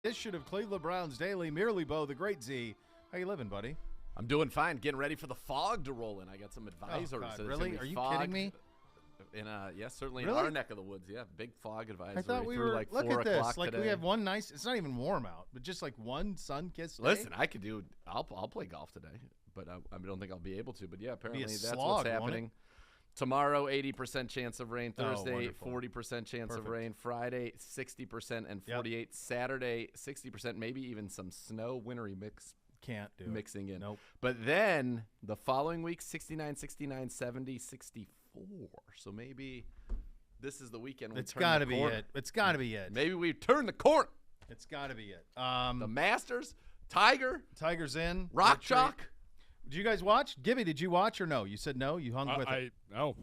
Edition of Cleveland Browns Daily. Merely Beau, the great Z. How you living, buddy? I'm doing fine. Getting ready for the fog to roll in. I got some advisories. Oh, God, So really? Are you kidding me? Yes, certainly Really? in our neck of the woods. Yeah, big fog advisory. I thought we through were. like look 4 at this. o'clock Like today. we have one nice. It's not even warm out, but just like one sun-kissed day. Listen, I could do. I'll play golf today, but I don't think I'll be able to. But yeah, apparently that's slog, what's won't it? happening. Tomorrow, 80% chance of rain. Thursday, wonderful. 40% chance Perfect. of rain. Friday, 60% and 48. Saturday, 60%, maybe even some snow, wintry Can't do mixing in. Nope. But then the following week, 69, 69, 70, 64. So maybe this is the weekend we It's turn got the to be corner. it. It's got to be it. Maybe we turn the corner. It's got to be it. The Masters, Tiger, Tigers in. Rock Great treat. Chalk. Did you guys watch? Gibby, did you watch or no? You said no. You hung with it. No.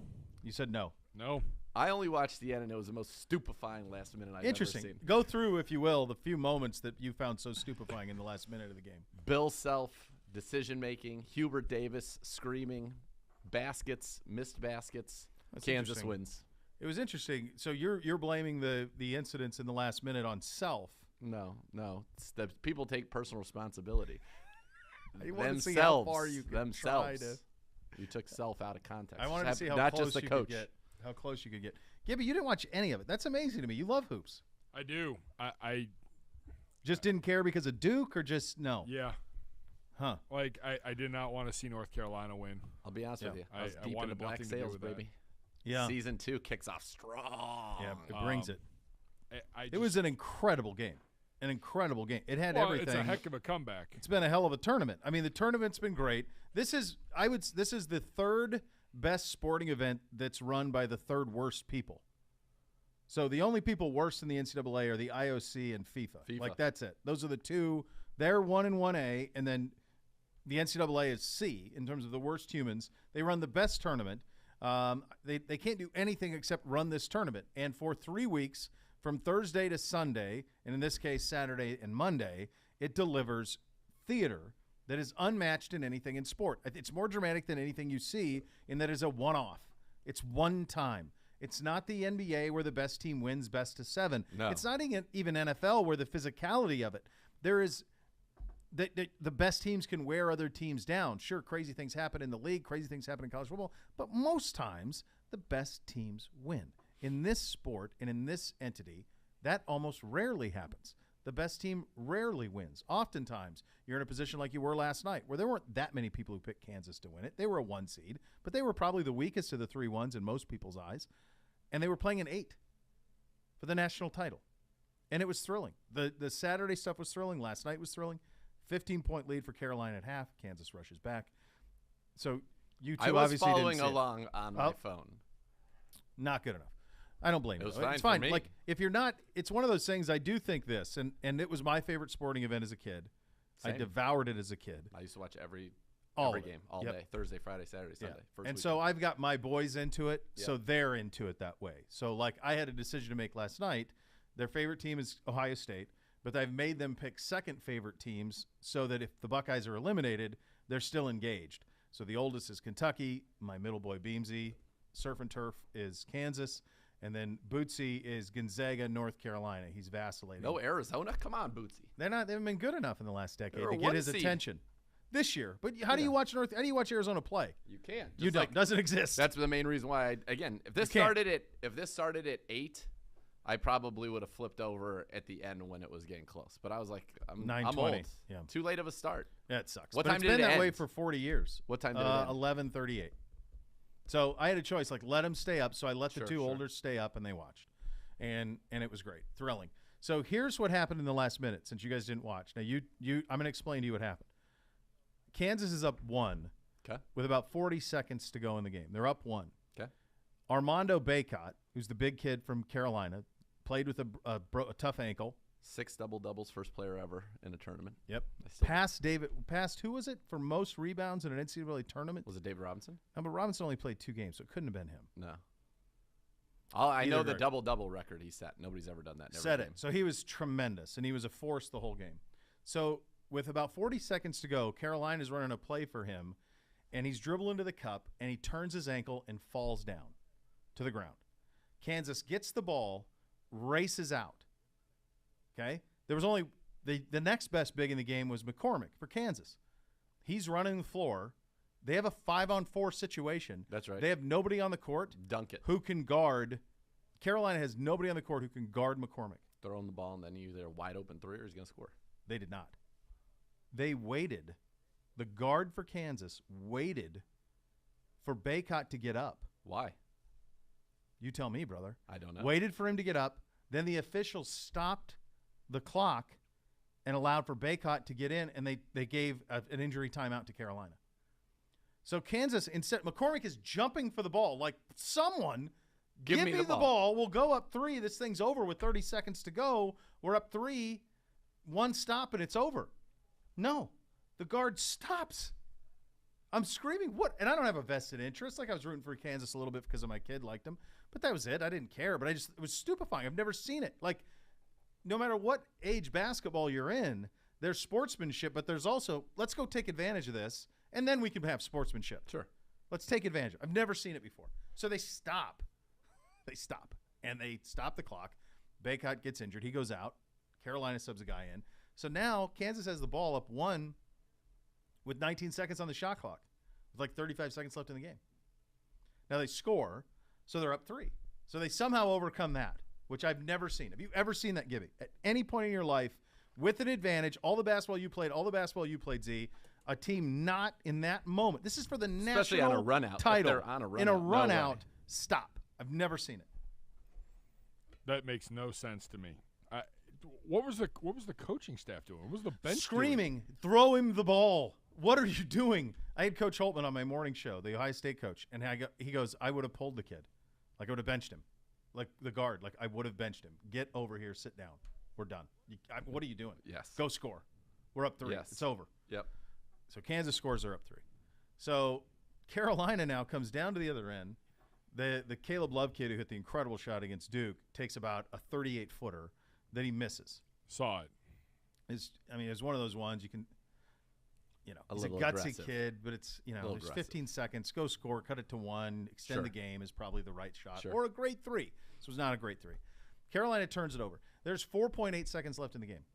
You said no. No. I only watched the end, and it was the most stupefying last minute I've Interesting. ever seen. Go through, if you will, the few moments that you found so stupefying in the last minute of the game. Bill Self, decision-making, Hubert Davis screaming, baskets, missed baskets. That's Kansas interesting. wins. It was interesting. So you're blaming the incidents in the last minute on Self. No. It's the people take personal responsibility. I wanted to see how far you could themselves. try to. You took Self out of context. I wanted to see how not close just the you coach. could get. How close you could get. Gibby, you didn't watch any of it. That's amazing to me. You love hoops. I do. I Just didn't care because of Duke, or just no? yeah. Huh? Like I did not want to see North Carolina win. I'll be honest Yeah. with you. I was I deep wanted into Black nothing to do Sails, with that. baby. Yeah. Season 2 kicks off strong. Yeah. It brings it. It was an incredible game. An incredible game. It had everything. It's a heck of a comeback. It's been a hell of a tournament. I mean, the tournament's been great. This is the third best sporting event that's run by the third worst people. So the only people worse than the NCAA are the IOC and FIFA. Like, that's it. Those are the two. They're 1 and 1A, and then the NCAA is C in terms of the worst humans. They run the best tournament. They can't do anything except run this tournament. And for 3 weeks, from Thursday to Sunday, and in this case Saturday and Monday, it delivers theater that is unmatched in anything in sport. It's more dramatic than anything you see in that it's a one-off. It's one time. It's not the NBA where the best team wins best of 7. No. It's not even NFL where the physicality of it. There is the best teams can wear other teams down. Sure, crazy things happen in the league, crazy things happen in college football, but most times the best teams win. In this sport and in this entity, that almost rarely happens. The best team rarely wins. Oftentimes, you're in a position like you were last night, where there weren't that many people who picked Kansas to win it. They were a 1 seed, but they were probably the weakest of the 3 ones in most people's eyes, and they were playing an 8 for the national title, and it was thrilling. The Saturday stuff was thrilling. Last night was thrilling. 15-point lead for Carolina at half. Kansas rushes back. So you two I was obviously following didn't see it. along on my phone. Not good enough. I don't blame you. It was It's fine for fine. me. Like, if you're not, it's one of those things. I do think this, and it was my favorite sporting event as a kid. Same. I devoured it as a kid. I used to watch every All of it. game, all Yep. day, Thursday, Friday, Saturday, Sunday. First And so weekend. I've got my boys into it, so Yep. they're into it that way. So, like, I had a decision to make last night. Their favorite team is Ohio State, but I've made them pick second favorite teams so that if the Buckeyes are eliminated, they're still engaged. So the oldest is Kentucky, my middle boy Beamsy, Surf and Turf is Kansas, and then Bootsy is Gonzaga, North Carolina. He's vacillating. No Arizona? Come on, Bootsy. They haven't been good enough in the last decade They're to a get 1 his seed. attention. This year. But how do you watch Arizona play? You can't. You don't. Doesn't exist. That's the main reason why. If this You can't. started at 8, I probably would have flipped over at the end when it was getting close. But I was like, I'm 9:20. old. Yeah. Too late of a start. Yeah, it sucks. What But time it's did been it that way end? for 40 years. What time did it end? 11:38. So I had a choice, like, let them stay up. So I let the two Sure. older stay up, and they watched. And it was great. Thrilling. So here's what happened in the last minute, since you guys didn't watch. Now, I'm going to explain to you what happened. Kansas is up 1 Okay. with about 40 seconds to go in the game. They're up 1. Okay. Armando Bacot, who's the big kid from Carolina, played with a tough ankle. 6 double-doubles, first player ever in a tournament. Yep. I still- Passed who was it for most rebounds in an NCAA tournament? Was it David Robinson? No, but Robinson only played 2 games, so it couldn't have been him. No. I know the Either. double-double record he set. Nobody's ever done that. in every Said game. it. So he was tremendous, and he was a force the whole game. So with about 40 seconds to go, Carolina's running a play for him, and he's dribbling to the cup, and he turns his ankle and falls down to the ground. Kansas gets the ball, races out. Okay? There was only The next best big in the game was McCormick for Kansas. He's running the floor. They have a 5-on-4 situation. That's right. They have nobody on the court Dunk it. who can guard. Carolina has nobody on the court who can guard McCormick. Throw him the ball, and then either a wide open three or he's going to score. They did not. They waited. The guard for Kansas waited for Baycott to get up. Why? You tell me, brother. I don't know. Waited for him to get up. Then the officials stopped the clock and allowed for Baycott to get in, and they gave an injury timeout to Carolina. So Kansas, instead, McCormick is jumping for the ball. Like, someone, give me the ball. We'll go up 3. This thing's over with 30 seconds to go. We're up 3. One stop, and it's over. No. The guard stops. I'm screaming, what? And I don't have a vested interest. Like, I was rooting for Kansas a little bit because of my kid liked him. But that was it. I didn't care. But it was stupefying. I've never seen it. Like, no matter what age basketball you're in, there's sportsmanship, but there's also, let's go take advantage of this, and then we can have sportsmanship. Sure. Let's take advantage. I've never seen it before. So they stop. They stop. And they stop the clock. Baycott gets injured. He goes out. Carolina subs a guy in. So now Kansas has the ball up 1 with 19 seconds on the shot clock, with like 35 seconds left in the game. Now they score, so they're up 3. So they somehow overcome that, which I've never seen. Have you ever seen that, Gibby? At any point in your life, with an advantage, all the basketball you played, Z, a team not in that moment. This is for the Especially national on a run-out. title. If they're on a run-out. In a No run-out, way. stop. I've never seen it. That makes no sense to me. What was the coaching staff doing? What was the bench Screaming, throw him the ball. What are you doing? I had Coach Holtman on my morning show, the Ohio State coach, and he goes, I would have pulled the kid. Like, I would have benched him. Like, the guard. Like, I would have benched him. Get over here. Sit down. We're done. What are you doing? Yes. Go score. We're up 3. Yes. It's over. Yep. So Kansas scores are up 3. So Carolina now comes down to the other end. The Caleb Love kid who hit the incredible shot against Duke takes about a 38-footer that he misses. Saw it. It's one of those ones you can, he's a little gutsy aggressive. kid, but it's, there's 15 seconds. Go score, cut it to 1, extend Sure. the game is probably the right shot. Sure. Or a great 3. This was not a great 3. Carolina turns it over. There's 4.8 seconds left in the game.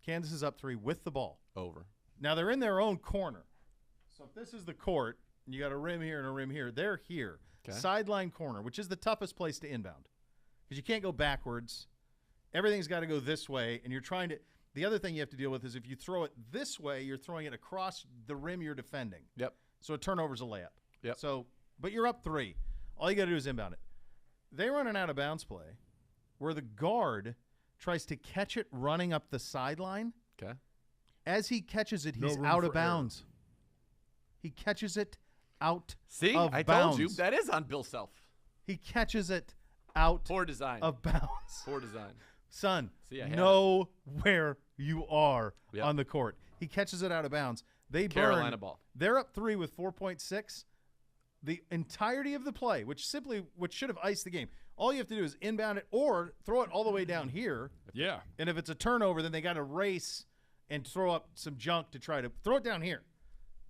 Kansas is up 3 with the ball. Over. Now they're in their own corner. So if this is the court, and you got a rim here and a rim here, they're here. Okay. Sideline corner, which is the toughest place to inbound. Because you can't go backwards. Everything's got to go this way, and you're trying to – the other thing you have to deal with is if you throw it this way, you're throwing it across the rim you're defending. Yep. So a turnover's a layup. Yep. So, but you're up 3. All you got to do is inbound it. They run an out-of-bounds play where the guard tries to catch it running up the sideline. Okay. As he catches it, No he's room out for of bounds. He catches it out See, of I bounds. told you that is on Bill Self. He catches it out Poor design. of bounds. Poor design. Son, See, I had know where you are Yep. on the court. He catches it out of bounds. They Carolina burn. ball. They're up 3 with 4.6. The entirety of the play, which should have iced the game. All you have to do is inbound it or throw it all the way down here. Yeah. And if it's a turnover, then they got to race and throw up some junk to try to throw it down here.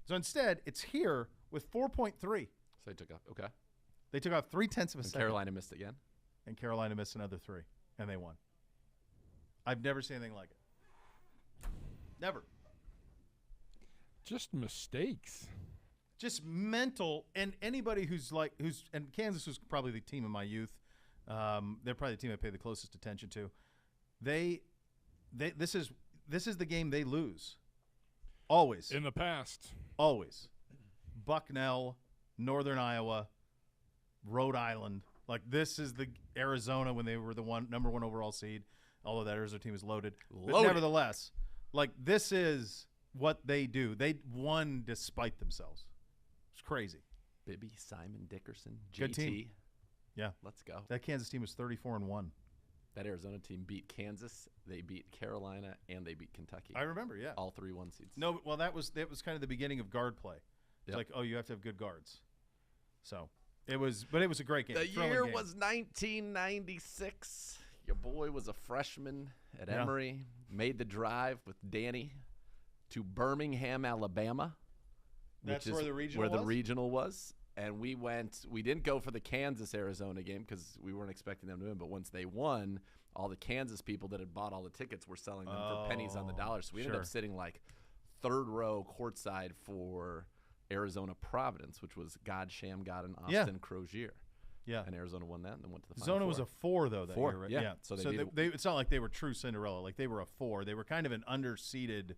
So instead, it's here with 4.3. So they took off. Okay. They took off 0.3 of a And second. Carolina missed again. And Carolina missed another 3, and they won. I've never seen anything like it. Never. Just mistakes. Just mental, and anybody and Kansas was probably the team of my youth. They're probably the team I pay the closest attention to. This is the game they lose. Always. In the past. Always. Bucknell, Northern Iowa, Rhode Island. Like, this is the Arizona when they were the number 1 overall seed, although that Arizona team is loaded. But Loaded. nevertheless, like, this is what they do. They won despite themselves. It's crazy. Bibby, Simon, Dickerson, JT. Good team. Yeah. Let's go. That Kansas team was 34-1. That Arizona team beat Kansas, they beat Carolina, and they beat Kentucky. I remember, yeah. All 3 1 seeds. No, well, that was kind of the beginning of guard play. It's Yep. like, oh, you have to have good guards. So it was a great game. The thrilling year game. was 1996. Your boy was a freshman at Yeah. Emory. Made the drive with Danny to Birmingham, Alabama. That's which is where the regional where the was? regional was. And we didn't go for the Kansas-Arizona game because we weren't expecting them to win. But once they won, all the Kansas people that had bought all the tickets were selling them for pennies on the dollar. So we ended sure. up sitting like third row courtside for Arizona Providence, which was God Shamgod and Austin Crozier. Yeah. And Arizona won that and then went to the Final Zona Four. was a 4, though, that 4, year, right? yeah. So So they they, it's not like they were true Cinderella. Like, they were a 4. They were kind of an underseeded,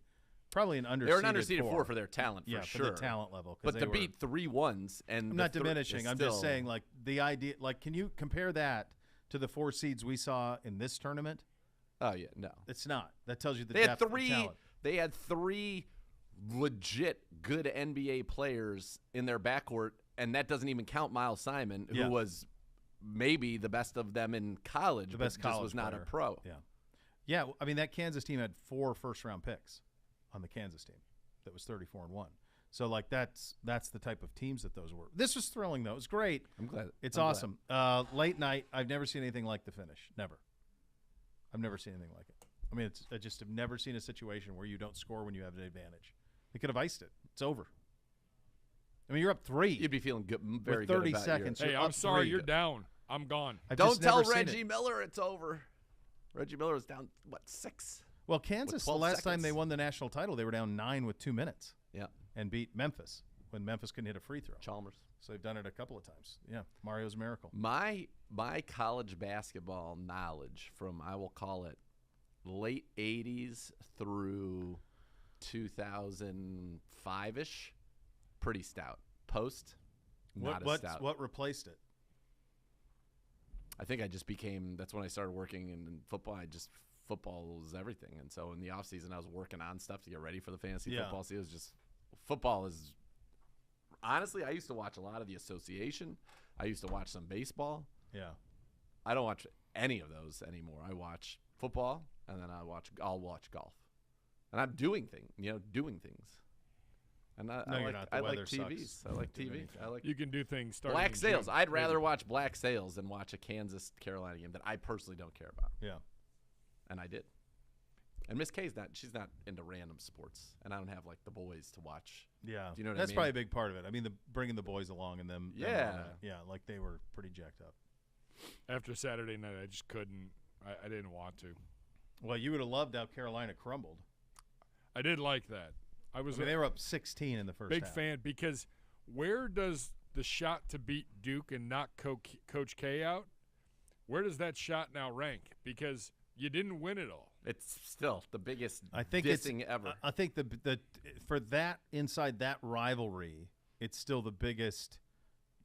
probably an underseeded They were an underseeded 4 for their talent, for sure. for the talent level. 'Cause But they to were, beat 3-1s and I'm not diminishing. I'm just saying, like, the idea, like, can you compare that to the 4 seeds we saw in this tournament? Oh yeah, no. It's not. That tells you the They had depth of 3 talent. they had 3 legit good NBA players in their backcourt, and that doesn't even count Miles Simon, who was maybe the best of them in college, The best but just college was not player. a pro. Yeah. Yeah, I mean, that Kansas team had 4 first-round picks on the Kansas team that was 34-1. So, like, that's the type of teams that those were. This was thrilling, though. It was great. I'm glad. It's I'm awesome. Late night, I've never seen anything like the finish. Never. I've never seen anything like it. I mean, I just have never seen a situation where you don't score when you have an advantage. They could have iced it. It's over. I mean, you're up 3. You'd be feeling good, very With 30 good about seconds. Hey, You're I'm up sorry, 3. you're down. I'm gone. I've Don't just tell never seen Reggie it. Miller it's over. Reggie Miller was down, 6? Well, Kansas, the 12 last time seconds. they won the national title, they were down 9 with 2 minutes Yeah, and beat Memphis when Memphis couldn't hit a free throw. Chalmers. So they've done it a couple of times. Yeah, Mario's miracle. My college basketball knowledge from, I will call it, late 80s through 2005-ish, pretty stout. Post, not as stout. What replaced it? I think I just became, that's when I started working in football. Football was everything. And so in the off season, I was working on stuff to get ready for the fantasy football season. It was just, football is, honestly, I used to watch a lot of the association. I used to watch some baseball. Yeah. I don't watch any of those anymore. I watch football, and then I'll watch golf. And I'm doing things. And No, I you're like, not. The I like weather TVs. sucks. I like Do TV. anything. I like You can do things starting Black in Sails. June, I'd rather maybe. watch Black Sails than watch a Kansas-Carolina game that I personally don't care about. Yeah. And I did. And Miss K's she's not into random sports, and I don't have like the boys to watch. Yeah. Do you know what That's I mean? probably a big part of it. I mean, bringing the boys along and them. Yeah. Yeah, like they were pretty jacked up. After Saturday night, I just couldn't. I didn't want to. Well, you would have loved how Carolina crumbled. I did like that. I was I mean, they were up 16 in the first big half. fan because where does the shot to beat Duke and knock Coach K out, where does that shot now rank? Because you didn't win it all. It's still the biggest I think dissing ever. I think the for that inside that rivalry, it's still the biggest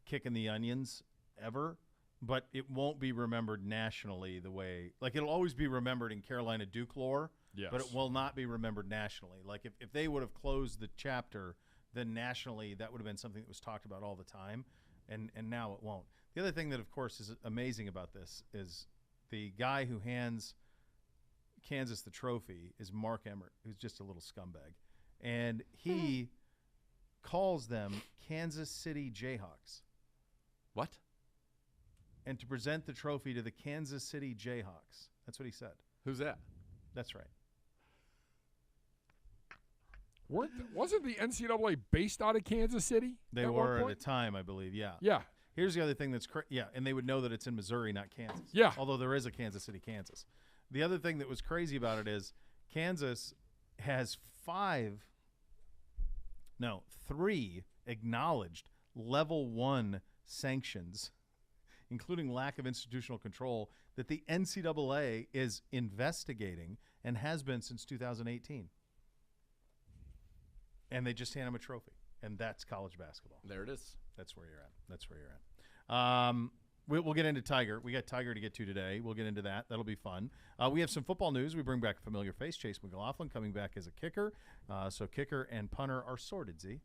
kick in the onions ever. But it won't be remembered nationally the way it'll always be remembered in Carolina Duke lore. Yes. But it will not be remembered nationally. Like if they would have closed the chapter, then nationally that would have been something that was talked about all the time, and now it won't. The other thing that, of course, is amazing about this is the guy who hands Kansas the trophy is Mark Emmert, who's just a little scumbag, and he calls them Kansas City Jayhawks. What? And to present the trophy to the Kansas City Jayhawks. That's what he said. Who's that? That's right. Wasn't the NCAA based out of Kansas City? They at one were at point? the time, I believe, yeah. Yeah. Here's the other thing that's and they would know that it's in Missouri, not Kansas. Yeah. Although there is a Kansas City, Kansas. The other thing that was crazy about it is Kansas has 3 acknowledged level 1 sanctions, including lack of institutional control, that the NCAA is investigating and has been since 2018. And they just hand them a trophy. And that's college basketball. There it is. That's where you're at. We'll get into Tiger. We got Tiger to get to today. We'll get into that. That'll be fun. We have some football news. We bring back a familiar face, Chase McLaughlin, coming back as a kicker. So kicker and punter are sorted, Z.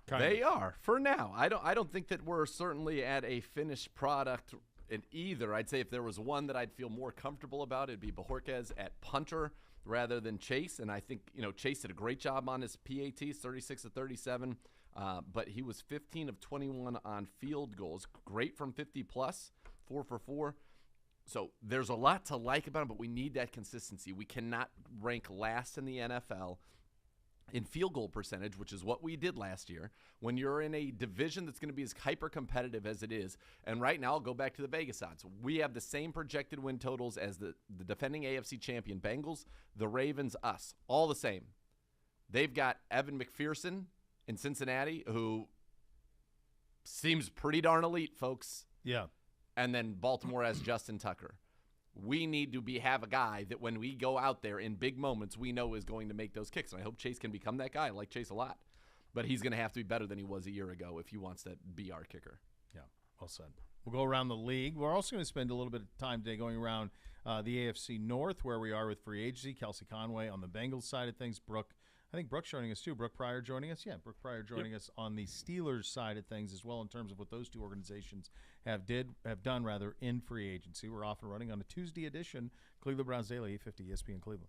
They are for now. I don't think that we're certainly at a finished product in either. I'd say if there was one that I'd feel more comfortable about, it'd be Bajorquez at punter rather than Chase. And I think Chase did a great job on his PATs, 36 of 37. But he was 15 of 21 on field goals. Great from 50 plus, 4 for 4. So there's a lot to like about him, but we need that consistency. We cannot rank last in the NFL in field goal percentage, which is what we did last year, when you're in a division that's going to be as hyper-competitive as it is. And right now, I'll go back to the Vegas odds. We have the same projected win totals as the defending AFC champion Bengals, the Ravens, us. All the same. They've got Evan McPherson in Cincinnati, who seems pretty darn elite, folks. Yeah. And then Baltimore has Justin Tucker. We need to have a guy that when we go out there in big moments, we know is going to make those kicks. And I hope Chase can become that guy. I like Chase a lot. But he's going to have to be better than he was a year ago if he wants to be our kicker. Yeah, well said. We'll go around the league. We're also going to spend a little bit of time today going around the AFC North, where we are with free agency. Kelsey Conway on the Bengals side of things. I think Brooke's joining us too. Brooke Pryor joining us. Yeah, Brooke Pryor joining us on the Steelers side of things as well in terms of what those two organizations have done in free agency. We're off and running on a Tuesday edition, Cleveland Browns Daily, 850 ESPN Cleveland.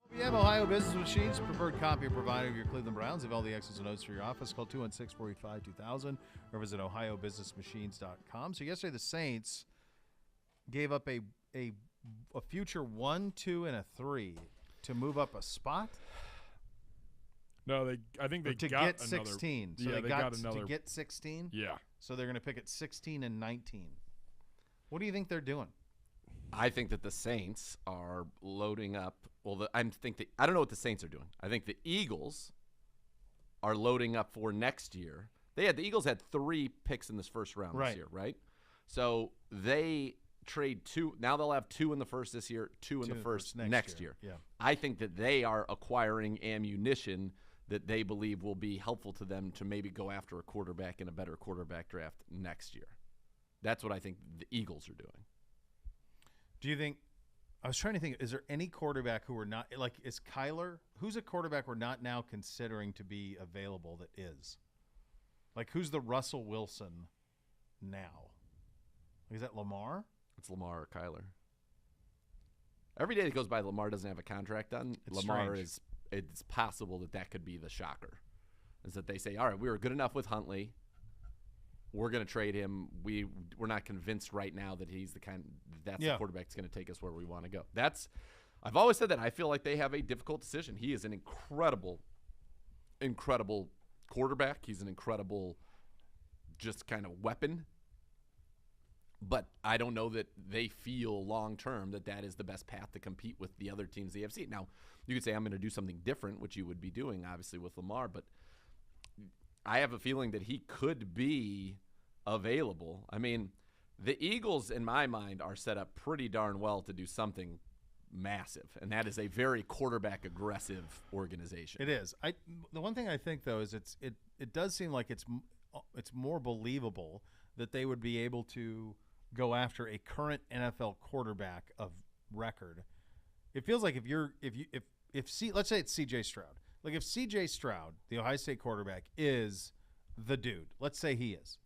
If you have Ohio Business Machines, preferred copy provider of your Cleveland Browns, have all the X's and O's for your office. Call 216-485-2000 or visit ohiobusinessmachines.com. So yesterday the Saints gave up a future 1, 2, and a 3 to move up a spot. No, I think they to got get another, 16. So yeah, they got another to get 16. Yeah. So they're going to pick at 16 and 19. What do you think they're doing? I think that the Saints are loading up. Well, I don't know what the Saints are doing. I think the Eagles are loading up for next year. The Eagles had 3 picks in this first round this year, right? So they trade 2. Now they'll have 2 in the first this year, 2 in the first next year. Yeah. I think that they are acquiring ammunition that they believe will be helpful to them to maybe go after a quarterback in a better quarterback draft next year. That's what I think the Eagles are doing. Do you think – I was trying to think, is there any quarterback who are not – like, is Kyler – who's a quarterback we're not now considering to be available that is? Like, who's the Russell Wilson now? Is that Lamar? It's Lamar or Kyler. Every day that goes by, Lamar doesn't have a contract done. It's Lamar strange. is – it's possible that could be the shocker, is that they say, all right, we were good enough with Huntley. We're going to trade him. We're not convinced right now that he's the the quarterback that's going to take us where we want to go. I've always said that. I feel like they have a difficult decision. He is an incredible quarterback. He's an incredible just kind of weapon. But I don't know that they feel long-term that is the best path to compete with the other teams in the AFC. Now, you could say I'm going to do something different, which you would be doing, obviously, with Lamar, but I have a feeling that he could be available. I mean, the Eagles, in my mind, are set up pretty darn well to do something massive, and that is a very quarterback-aggressive organization. It is. The one thing I think, though, is it does seem like it's more believable that they would be able to go after a current NFL quarterback of record. It feels like let's say it's C.J. Stroud. Like if C.J. Stroud, the Ohio State quarterback, is the dude, let's say he is,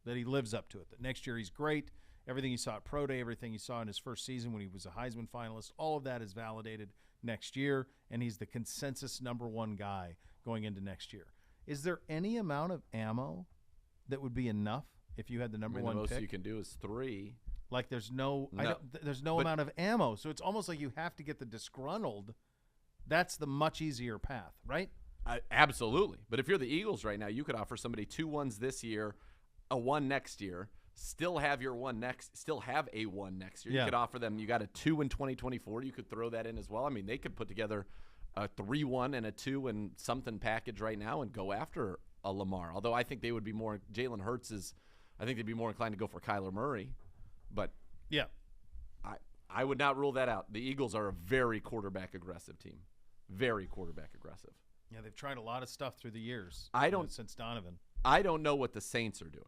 that he lives up to it, that next year he's great, everything you saw at Pro Day, everything you saw in his first season when he was a Heisman finalist, all of that is validated next year, and he's the consensus #1 guy going into next year. Is there any amount of ammo that would be enough if you had the number 1 the most pick? you can do is 3. Like there's no amount of ammo, so it's almost like you have to get the disgruntled. That's the much easier path, right? Absolutely. But if you're the Eagles right now, you could offer somebody 2 1s this year, a 1 next year, still have a 1 next year. Yeah. You could offer them, you got a 2 in 2024. You could throw that in as well. I mean, they could put together a 3-1 and a 2 and something package right now and go after a Lamar. Although I think they would be more – Jalen Hurts is – I think they'd be more inclined to go for Kyler Murray. But yeah, I would not rule that out. The Eagles are a very quarterback-aggressive team. Very quarterback-aggressive. Yeah, they've tried a lot of stuff through the years. Since Donovan. I don't know what the Saints are doing.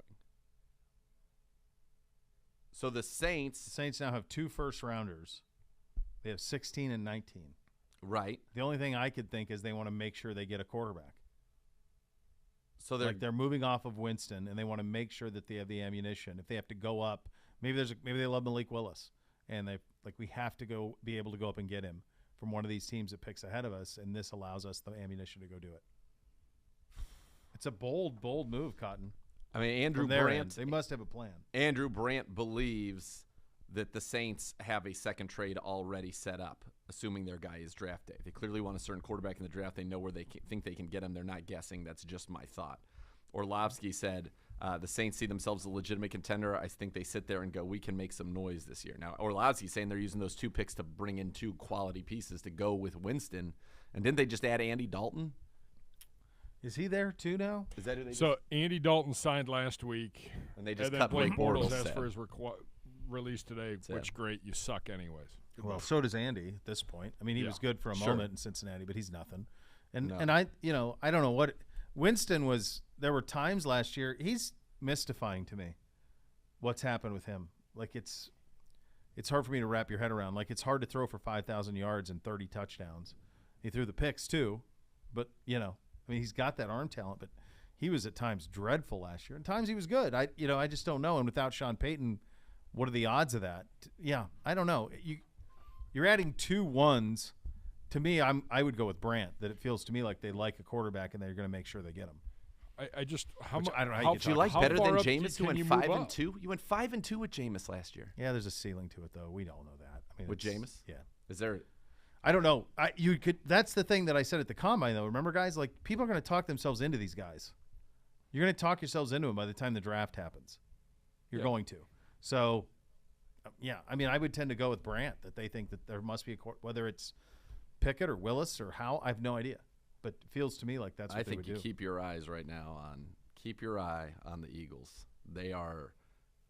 So the Saints now have 2 first-rounders. They have 16 and 19. Right. The only thing I could think is they want to make sure they get a quarterback. So they're moving off of Winston, and they want to make sure that they have the ammunition. If they have to go up, maybe they love Malik Willis, and we have to be able to go up and get him from one of these teams that picks ahead of us, and this allows us the ammunition to go do it. It's a bold move, Cotton. I mean, Andrew Brandt. They must have a plan. Andrew Brandt believes that the Saints have a second trade already set up, assuming their guy is draft day. They clearly want a certain quarterback in the draft. They know where they think they can get him. They're not guessing. That's just my thought. Orlovsky said the Saints see themselves as a legitimate contender. I think they sit there and go, we can make some noise this year. Now, Orlovsky's saying they're using those 2 picks to bring in 2 quality pieces to go with Winston. And didn't they just add Andy Dalton? Is he there too now? Is that who they So Andy Dalton signed last week. And they just then cut Blake Bortles asked for his release today, which great. You suck anyways. Well, so does Andy at this point. I mean, he was good for a moment in Cincinnati, but he's nothing. And I don't know what Winston was. There were times last year he's mystifying to me. What's happened with him? Like it's hard for me to wrap your head around. Like it's hard to throw for 5,000 yards and 30 touchdowns. He threw the picks too, but I mean, he's got that arm talent, but he was at times dreadful last year. And times he was good. I just don't know. And without Sean Payton, what are the odds of that? Yeah, I don't know. You're adding 2 1s. To me, I would go with Brandt. That it feels to me like they like a quarterback and they're going to make sure they get him. I just I don't know how do you like better than Jameis, who went 5-2? You went 5-2 with Jameis last year. Yeah, there's a ceiling to it though. We don't know that. I mean, with Jameis, yeah. Is there? I don't know. That's the thing that I said at the combine though. Remember, guys, like people are going to talk themselves into these guys. You're going to talk yourselves into them by the time the draft happens. You're going to. So, yeah, I mean, I would tend to go with Brandt, that they think that there must be whether it's Pickett or Willis or how, I have no idea. But it feels to me like that's what they would do. I think you keep your eyes right now on keep your eye on the Eagles. They are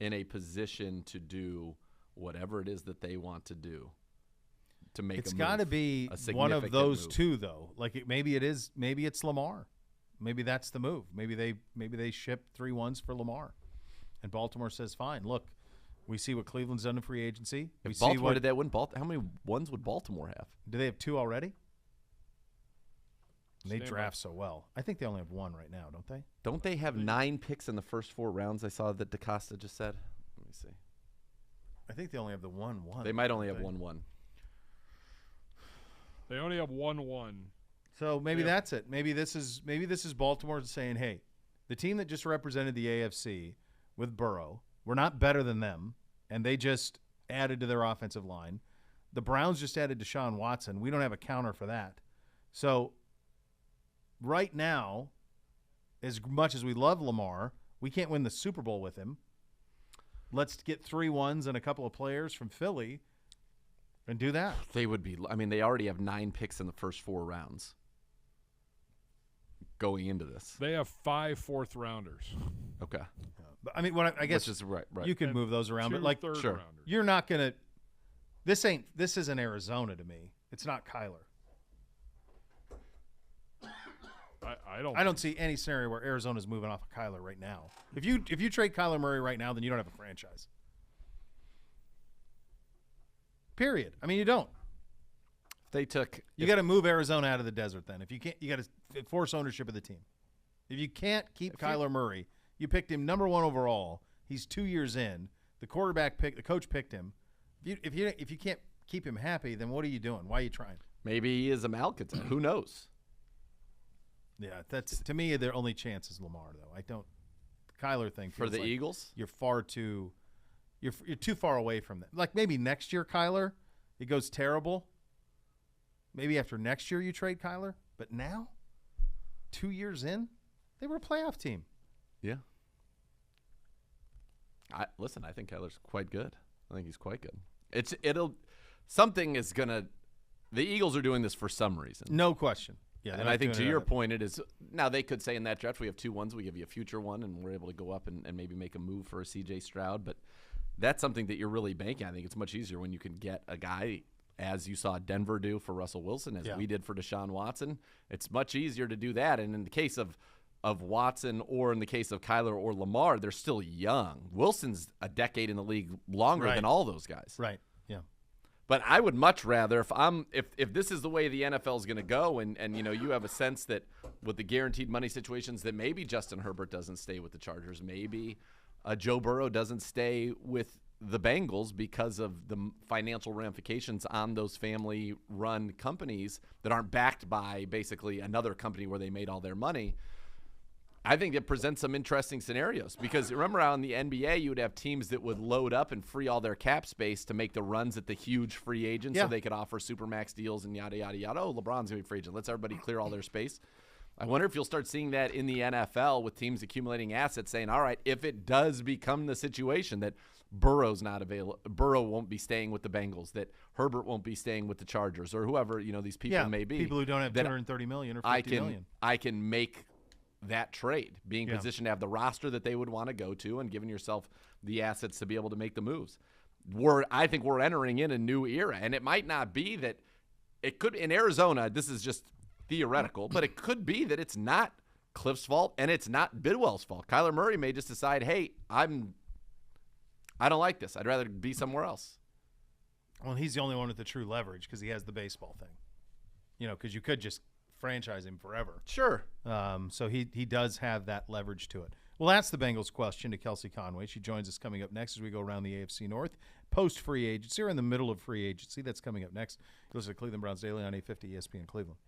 in a position to do whatever it is that they want to do to make it's a move. It's got to be one of those two, though. Like maybe it's Lamar. Maybe that's the move. Maybe they ship 3 ones for Lamar, and Baltimore says, "Fine, look, we see what Cleveland's done in free agency. We If Baltimore see what, did that win, how many ones would Baltimore have? Do they have 2 already? They Stand draft by. so well. I think they only have 1 right now, don't they? Don't they have 9 picks in the first 4 rounds? I saw that DaCosta just said. Let me see. I think they only have the 1. They might only have 1. They only have 1-1. So maybe that's it. Maybe this is Baltimore saying, "Hey, the team that just represented the AFC with Burrow, we're not better than them, and they just added to their offensive line. The Browns just added Deshaun Watson. We don't have a counter for that. So right now, as much as we love Lamar, we can't win the Super Bowl with him. Let's get 3 ones and a couple of players from Philly and do that." They would be. I mean, they already have 9 picks in the first 4 rounds going into this. They have 5 fourth-rounders. Okay. But I mean, I guess Which is right. you could move those around, 2 but like third-rounders. you're not gonna. This isn't Arizona to me. It's not Kyler. I don't see any scenario where Arizona's moving off of Kyler right now. If you trade Kyler Murray right now, then you don't have a franchise. Period. I mean, you don't. They took. You got to move Arizona out of the desert. Then, if you can't, you got to force ownership of the team. If you can't keep Kyler Murray, you picked him number 1 overall. He's 2 years in. The coach picked him. If you can't keep him happy, then what are you doing? Why are you trying? Maybe he is a malcontent. Who knows? Yeah, that's to me their only chance is Lamar, though. I don't. The Kyler thing For the like Eagles, you're too far away from that. Like maybe next year, Kyler, it goes terrible. Maybe after next year you trade Kyler, but now, 2 years in, they were a playoff team. Yeah. I think Kyler's quite good. I think he's quite good. Something is gonna. The Eagles are doing this for some reason. No question. Yeah, and I think to your point, it is now they could say in that draft we have 2 ones, we give you a future one, and we're able to go up and maybe make a move for a C.J. Stroud. But that's something that you're really banking. I think it's much easier when you can get a guy, as you saw Denver do for Russell Wilson, as we did for Deshaun Watson. It's much easier to do that. And in the case of Watson, or in the case of Kyler or Lamar, they're still young. Wilson's a decade in the league longer than all those guys. Right. Yeah. But I would much rather, if this is the way the NFL is going to go, and you have a sense that with the guaranteed money situations that maybe Justin Herbert doesn't stay with the Chargers, maybe Joe Burrow doesn't stay with the Bengals because of the financial ramifications on those family-run companies that aren't backed by basically another company where they made all their money. I think it presents some interesting scenarios because remember how in the NBA you would have teams that would load up and free all their cap space to make the runs at the huge free agents so they could offer supermax deals and yada, yada, yada. Oh, LeBron's going to be free agent. Let's everybody clear all their space. I wonder if you'll start seeing that in the NFL with teams accumulating assets saying, all right, if it does become the situation that Burrow's not available, Burrow won't be staying with the Bengals, that Herbert won't be staying with the Chargers or whoever, these people may be. People who don't have $230 million or $50 million. I can make that trade, being positioned to have the roster that they would want to go to and giving yourself the assets to be able to make the moves. I think we're entering in a new era, and it might not be that it could in Arizona. This is just theoretical, but it could be that it's not Cliff's fault and it's not Bidwell's fault. Kyler Murray may just decide, hey, I don't like this. I'd rather be somewhere else. Well, he's the only one with the true leverage because he has the baseball thing. Because you could just franchise him forever. Sure. So he does have that leverage to it. Well, that's the Bengals question to Kelsey Conway. She joins us coming up next as we go around the AFC North. Post-free agency, or in the middle of free agency. That's coming up next. You listen to Cleveland Browns Daily on 850 ESPN Cleveland.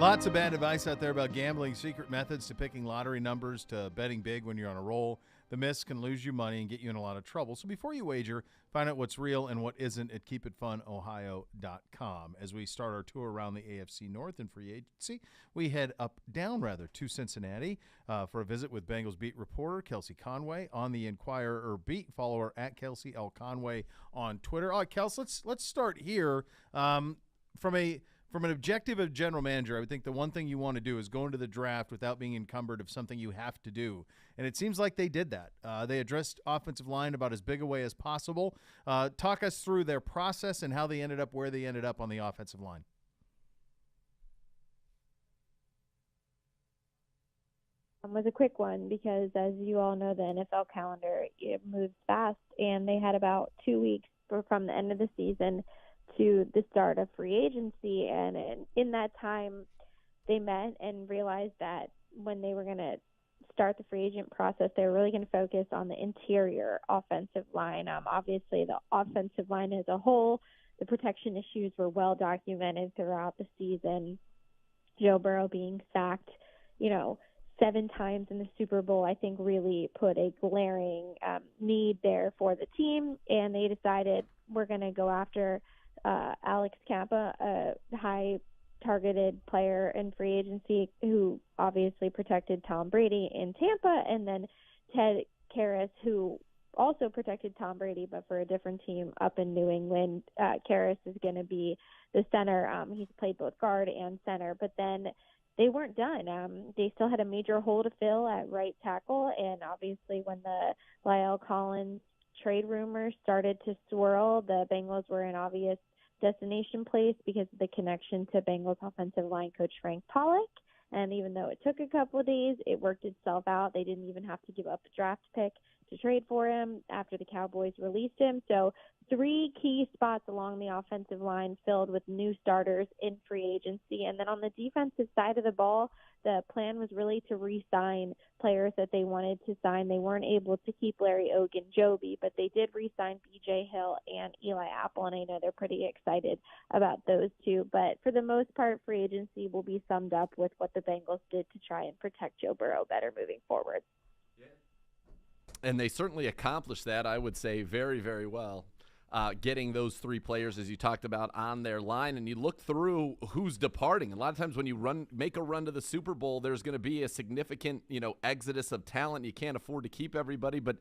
Lots of bad advice out there about gambling, secret methods to picking lottery numbers to betting big when you're on a roll. The myths can lose you money and get you in a lot of trouble. So before you wager, find out what's real and what isn't at keepitfunohio.com. As we start our tour around the AFC North and free agency, we head to Cincinnati for a visit with Bengals beat reporter Kelsey Conway on the Inquirer beat. Follow her at Kelsey L. Conway on Twitter. All right, Kels, let's start here From an objective of general manager, I would think the one thing you want to do is go into the draft without being encumbered of something you have to do. And it seems like they did that. They addressed offensive line about as big a way as possible. Talk us through their process and how they ended up where they ended up on the offensive line. Was a quick one because, as you all know, the NFL calendar, it moves fast, and they had about 2 weeks from the end of the season to the start of free agency, and in that time they met and realized that when they were going to start the free agent process, they were really going to focus on the interior offensive line. Obviously, the offensive line as a whole, the protection issues were well documented throughout the season. Joe Burrow being sacked, 7 times in the Super Bowl, I think really put a glaring need there for the team, and they decided we're going to go after Alex Kappa, a high-targeted player in free agency who obviously protected Tom Brady in Tampa, and then Ted Karras, who also protected Tom Brady, but for a different team up in New England. Karras is going to be the center. He's played both guard and center, but then they weren't done. They still had a major hole to fill at right tackle, and obviously when the La'el Collins trade rumors started to swirl, the Bengals were an obvious destination place because of the connection to Bengals offensive line coach Frank Pollock. And even though it took a couple of days, it worked itself out. They didn't even have to give up a draft pick to trade for him after the Cowboys released him. So 3 key spots along the offensive line filled with new starters in free agency. And then on the defensive side of the ball, the plan was really to re-sign players that they wanted to sign. They weren't able to keep Larry Ogunjobi, but they did re-sign B.J. Hill and Eli Apple, and I know they're pretty excited about those two. But for the most part, free agency will be summed up with what the Bengals did to try and protect Joe Burrow better moving forward. And they certainly accomplished that, I would say, very, very well. Getting those 3 players, as you talked about, on their line, and you look through who's departing. A lot of times when you make a run to the Super Bowl, there's going to be a significant, exodus of talent. You can't afford to keep everybody, but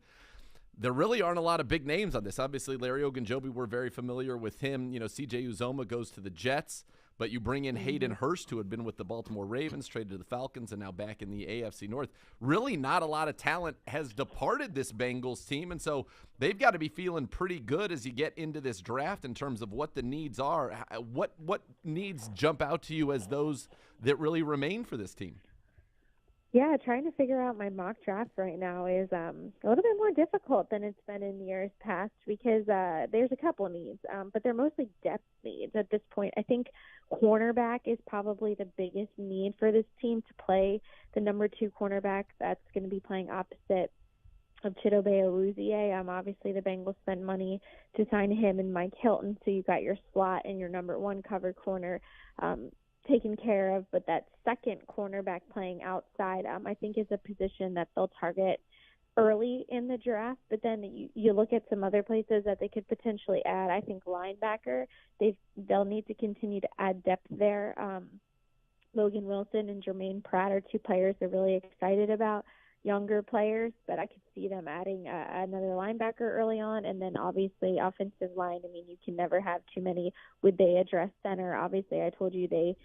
there really aren't a lot of big names on this. Obviously, Larry Ogunjobi, we're very familiar with him. C.J. Uzomah goes to the Jets. But you bring in Hayden Hurst, who had been with the Baltimore Ravens, traded to the Falcons, and now back in the AFC North. Really not a lot of talent has departed this Bengals team, and so they've got to be feeling pretty good as you get into this draft in terms of what the needs are. What needs jump out to you as those that really remain for this team? Yeah, trying to figure out my mock draft right now is a little bit more difficult than it's been in years past because there's a couple needs, but they're mostly depth needs at this point. I think cornerback is probably the biggest need for this team to play the number 2 cornerback that's going to be playing opposite of Chidobe Awuzie. Obviously, the Bengals spent money to sign him and Mike Hilton, so you got your slot and your number 1 covered corner taken care of, but that second cornerback playing outside, I think is a position that they'll target early in the draft, but then you look at some other places that they could potentially add. I think linebacker, they'll need to continue to add depth there. Logan Wilson and Jermaine Pratt are 2 players they're really excited about, younger players, but I could see them adding another linebacker early on, and then obviously offensive line. I mean, you can never have too many. Would they address center? Obviously, I told you they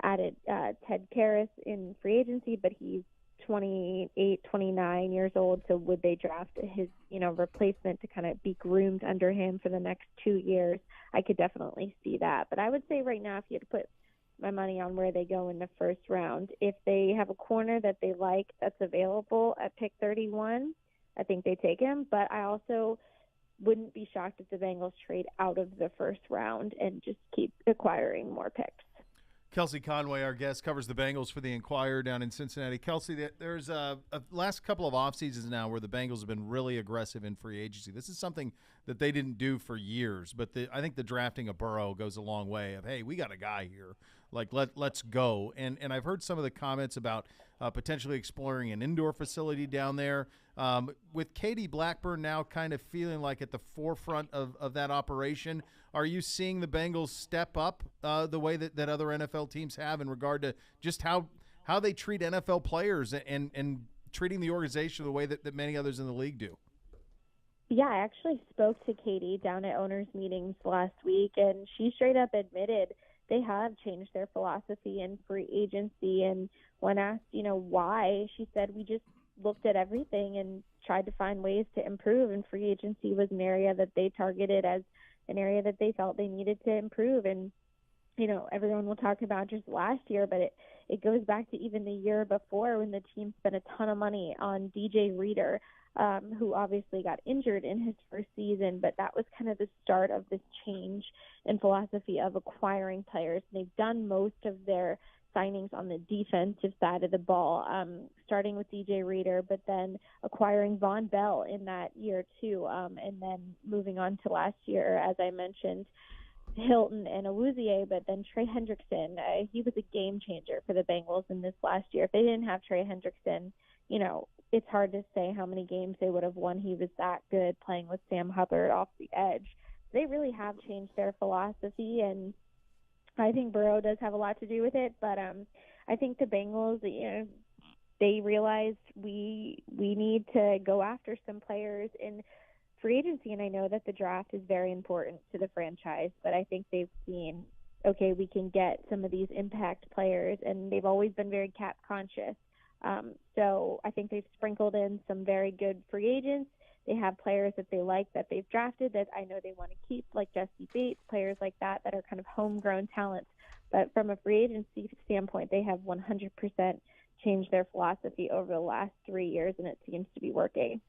added Ted Karras in free agency, but he's 28, 29 years old, so would they draft his replacement to kind of be groomed under him for the next 2 years? I could definitely see that, but I would say right now, if you had to put my money on where they go in the first round, if they have a corner that they like that's available at pick 31, I think they take him, but I also wouldn't be shocked if the Bengals trade out of the first round and just keep acquiring more picks. Kelsey Conway, our guest, covers the Bengals for the Inquirer down in Cincinnati. Kelsey, there's a last couple of off seasons now where the Bengals have been really aggressive in free agency. This is something that they didn't do for years, but I think the drafting of Burrow goes a long way of, hey, we got a guy here. Like let's go. And I've heard some of the comments about potentially exploring an indoor facility down there. With Katie Blackburn now kind of feeling like at the forefront of that operation, are you seeing the Bengals step up the way that other NFL teams have in regard to just how they treat NFL players and treating the organization the way that many others in the league do? Yeah, I actually spoke to Katie down at owners' meetings last week, and she straight up admitted they have changed their philosophy in free agency. And when asked, why, she said, we just looked at everything and tried to find ways to improve, and free agency was an area that they targeted as an area that they felt they needed to improve. And, everyone will talk about just last year, but it goes back to even the year before when the team spent a ton of money on DJ Reader, who obviously got injured in his first season, but that was kind of the start of this change in philosophy of acquiring players. They've done most of their signings on the defensive side of the ball, starting with DJ Reader, but then acquiring Von Bell in that year too, and then moving on to last year, as I mentioned, Hilton and Awuzie, but then Trey Hendrickson. He was a game changer for the Bengals in this last year. If they didn't have Trey Hendrickson, it's hard to say how many games they would have won. He was that good playing with Sam Hubbard off the edge. They really have changed their philosophy, and I think Burrow does have a lot to do with it. But I think the Bengals, they realized we need to go after some players in free agency, and I know that the draft is very important to the franchise, but I think they've seen, okay, we can get some of these impact players, and they've always been very cap conscious. So I think they've sprinkled in some very good free agents. They have players that they like that they've drafted that I know they want to keep, like Jesse Bates, players like that are kind of homegrown talents. But from a free agency standpoint, they have 100% changed their philosophy over the last 3 years, and it seems to be working.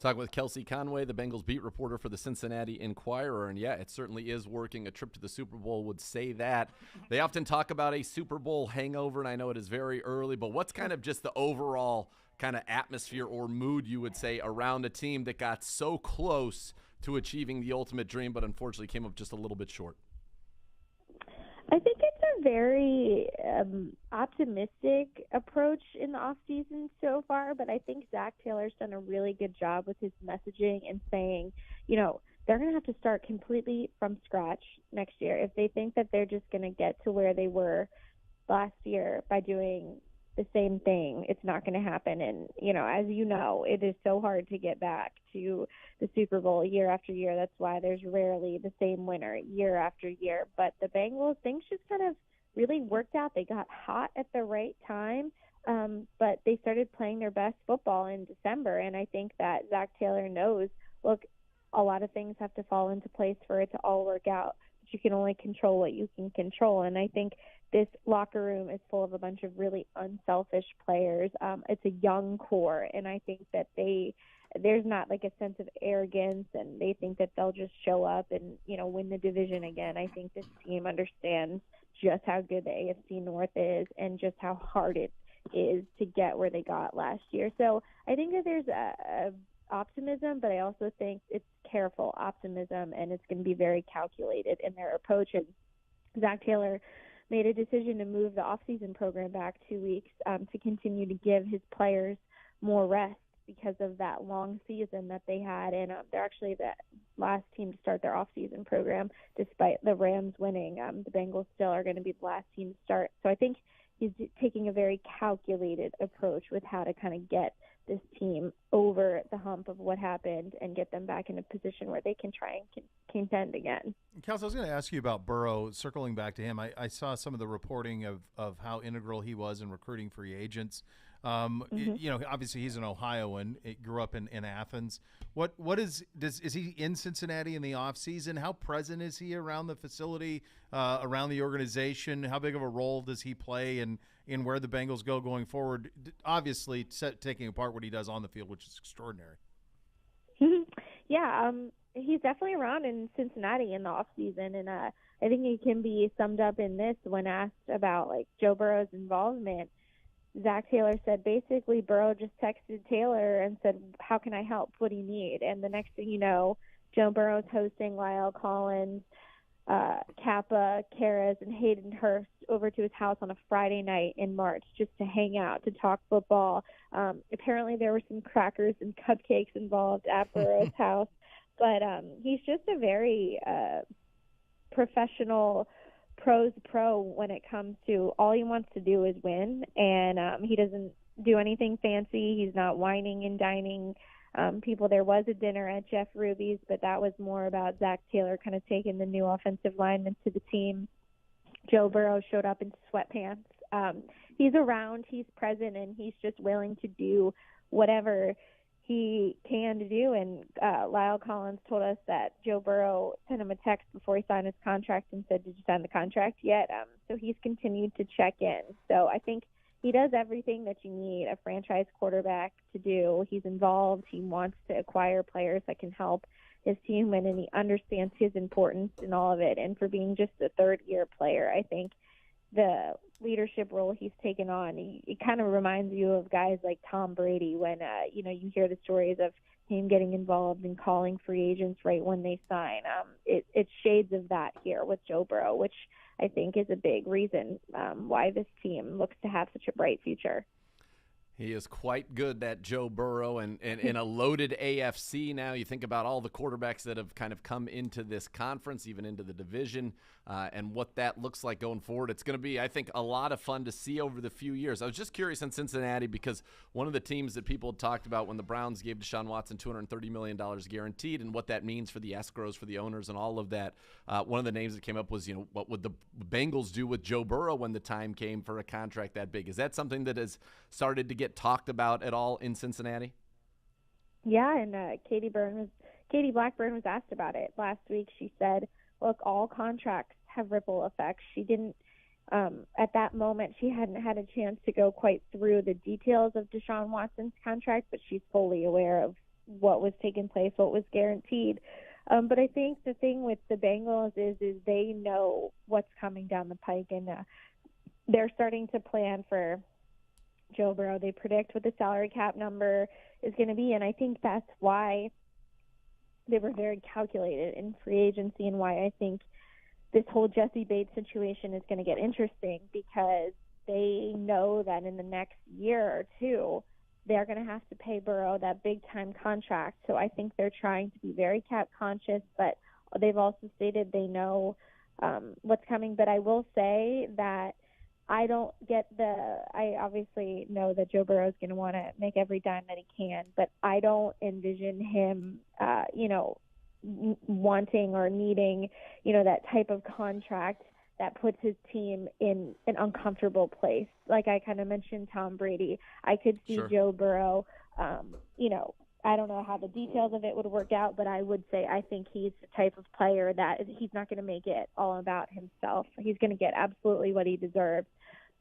Talking with Kelsey Conway, the Bengals beat reporter for the Cincinnati Enquirer, and yeah, it certainly is working. A trip to the Super Bowl would say that. They often talk about a Super Bowl hangover, and I know it is very early, but what's kind of just the overall kind of atmosphere or mood, you would say, around a team that got so close to achieving the ultimate dream, but unfortunately came up just a little bit short? I think it's a very optimistic approach in the offseason so far, but I think Zach Taylor's done a really good job with his messaging and saying, they're going to have to start completely from scratch next year. If they think that they're just going to get to where they were last year by doing the same thing, it's not going to happen. And, as you know, it is so hard to get back to the Super Bowl year after year. That's why there's rarely the same winner year after year. But the Bengals, things just kind of really worked out. They got hot at the right time, but they started playing their best football in December. And I think that Zach Taylor knows, look, a lot of things have to fall into place for it to all work out. But you can only control what you can control. And I think this locker room is full of a bunch of really unselfish players. It's a young core, and I think that there's not like a sense of arrogance, and they think that they'll just show up and, win the division again. I think this team understands just how good the AFC North is and just how hard it is to get where they got last year. So I think that there's a optimism, but I also think it's careful optimism, and it's going to be very calculated in their approach. And Zach Taylor made a decision to move the offseason program back 2 weeks to continue to give his players more rest because of that long season that they had. And they're actually the last team to start their offseason program, despite the Rams winning. The Bengals still are going to be the last team to start. So I think he's taking a very calculated approach with how to kind of get this team over the hump of what happened and get them back in a position where they can try and contend again. Kelsey, I was going to ask you about Burrow, circling back to him. I saw some of the reporting of how integral he was in recruiting free agents. Obviously he's an Ohioan. It grew up in Athens. Is he in Cincinnati in the off season? How present is he around the facility, around the organization? How big of a role does he play in where the Bengals go going forward? Obviously taking apart what he does on the field, which is extraordinary. Yeah, he's definitely around in Cincinnati in the off season, and I think it can be summed up in this when asked about like Joe Burrow's involvement. Zach Taylor said basically Burrow just texted Taylor and said, how can I help? What do you need? And the next thing you know, Joe Burrow's hosting Lyle Collins, Kappa, Karras, and Hayden Hurst over to his house on a Friday night in March just to hang out, to talk football. Apparently there were some crackers and cupcakes involved at Burrow's house. But he's just a very professional pro when it comes to all he wants to do is win. And he doesn't do anything fancy. He's not whining and dining people. There was a dinner at Jeff Ruby's, but that was more about Zach Taylor kind of taking the new offensive lineman to the team. Joe Burrow showed up in sweatpants. He's around, he's present, and he's just willing to do whatever he can to do. And Lyle Collins told us that Joe Burrow sent him a text before he signed his contract and said, "Did you sign the contract yet?" So he's continued to check in. So I think he does everything that you need a franchise quarterback to do. He's involved. He wants to acquire players that can help his team win, and he understands his importance in all of it. And for being just a third-year player, I think the leadership role he's taken on, it kind of reminds you of guys like Tom Brady when, you hear the stories of him getting involved and calling free agents right when they sign. It's shades of that here with Joe Burrow, which I think is a big reason why this team looks to have such a bright future. He is quite good, that Joe Burrow, and in a loaded AFC now. You think about all the quarterbacks that have kind of come into this conference, even into the division, and what that looks like going forward. It's going to be, I think, a lot of fun to see over the few years. I was just curious in Cincinnati because one of the teams that people had talked about when the Browns gave Deshaun Watson $230 million guaranteed and what that means for the escrows, for the owners, and all of that, one of the names that came up was, what would the Bengals do with Joe Burrow when the time came for a contract that big? Is that something that has started to get talked about at all in Cincinnati? Yeah, and Katie Blackburn was asked about it last week. She said, look, all contracts have ripple effects. She didn't, at that moment, she hadn't had a chance to go quite through the details of Deshaun Watson's contract, but she's fully aware of what was taking place, what was guaranteed. But I think the thing with the Bengals is they know what's coming down the pike, and they're starting to plan for Joe Burrow. They predict what the salary cap number is going to be, and I think that's why they were very calculated in free agency and why I think this whole Jesse Bates situation is going to get interesting, because they know that in the next year or two they're going to have to pay Burrow that big-time contract. So I think they're trying to be very cap conscious, but they've also stated they know what's coming. But I will say that I obviously know that Joe Burrow is going to want to make every dime that he can, but I don't envision him, wanting or needing, that type of contract that puts his team in an uncomfortable place. Like I kind of mentioned Tom Brady. I could see Sure. Joe Burrow, I don't know how the details of it would work out, but I would say I think he's the type of player that he's not going to make it all about himself. He's going to get absolutely what he deserves.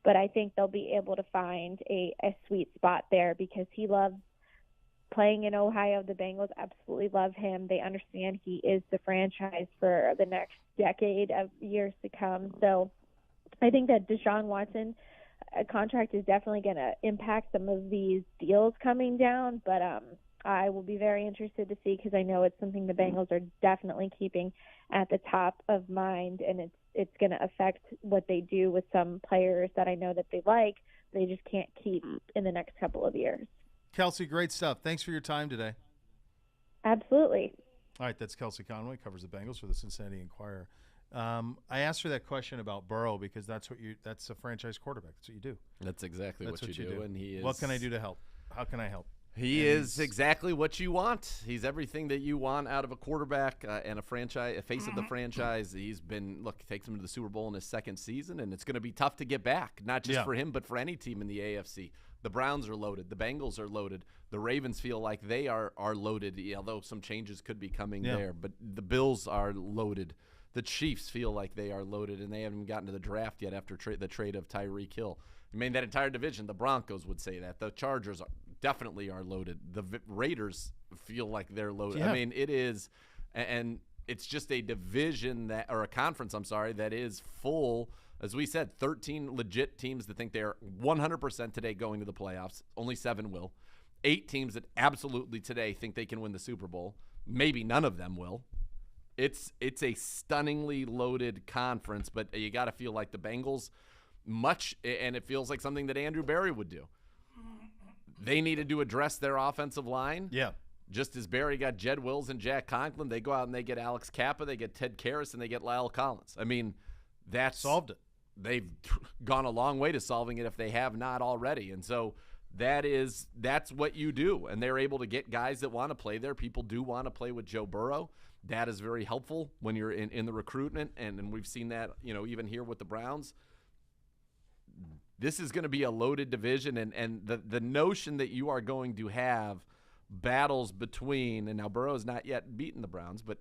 But I think they'll be able to find a sweet spot there because he loves playing in Ohio. The Bengals absolutely love him. They understand he is the franchise for the next decade of years to come. So I think that Deshaun Watson contract is definitely going to impact some of these deals coming down, but I will be very interested to see, because I know it's something the Bengals are definitely keeping at the top of mind, and it's going to affect what they do with some players that I know that they like, they just can't keep in the next couple of years. Kelsey, great stuff. Thanks for your time today. Absolutely. All right, that's Kelsey Conway, covers the Bengals for the Cincinnati Enquirer. I asked her that question about Burrow because that's a franchise quarterback. That's what you do. That's exactly what you do. And he is. What can I do to help? How can I help? He is exactly what you want. He's everything that you want out of a quarterback and a face of the franchise. He's been, takes him to the Super Bowl in his second season, and it's going to be tough to get back, not just for him, but for any team in the AFC. The Browns are loaded. The Bengals are loaded. The Ravens feel like they are loaded, although some changes could be coming there. But the Bills are loaded. The Chiefs feel like they are loaded, and they haven't gotten to the draft yet after the trade of Tyreek Hill. I mean, that entire division, the Broncos would say that. The Chargers definitely are loaded. The Raiders feel like they're loaded. Yeah. I mean, it is, and it's just a division or a conference, that is full. As we said, 13 legit teams that think they're 100% today going to the playoffs. Only 7 will. 8 teams that absolutely today think they can win the Super Bowl. Maybe none of them will. It's a stunningly loaded conference, but you got to feel like the Bengals and it feels like something that Andrew Berry would do. They needed to address their offensive line. Yeah. Just as Barry got Jed Wills and Jack Conklin, they go out and they get Alex Kappa, they get Ted Karras, and they get Lyle Collins. I mean, that's solved it. They've gone a long way to solving it if they have not already. And so that's what you do. And they're able to get guys that want to play there. People do want to play with Joe Burrow. That is very helpful when you're in the recruitment. And we've seen that, even here with the Browns. This is going to be a loaded division. And the notion that you are going to have battles between, and now Burrow's not yet beaten the Browns, but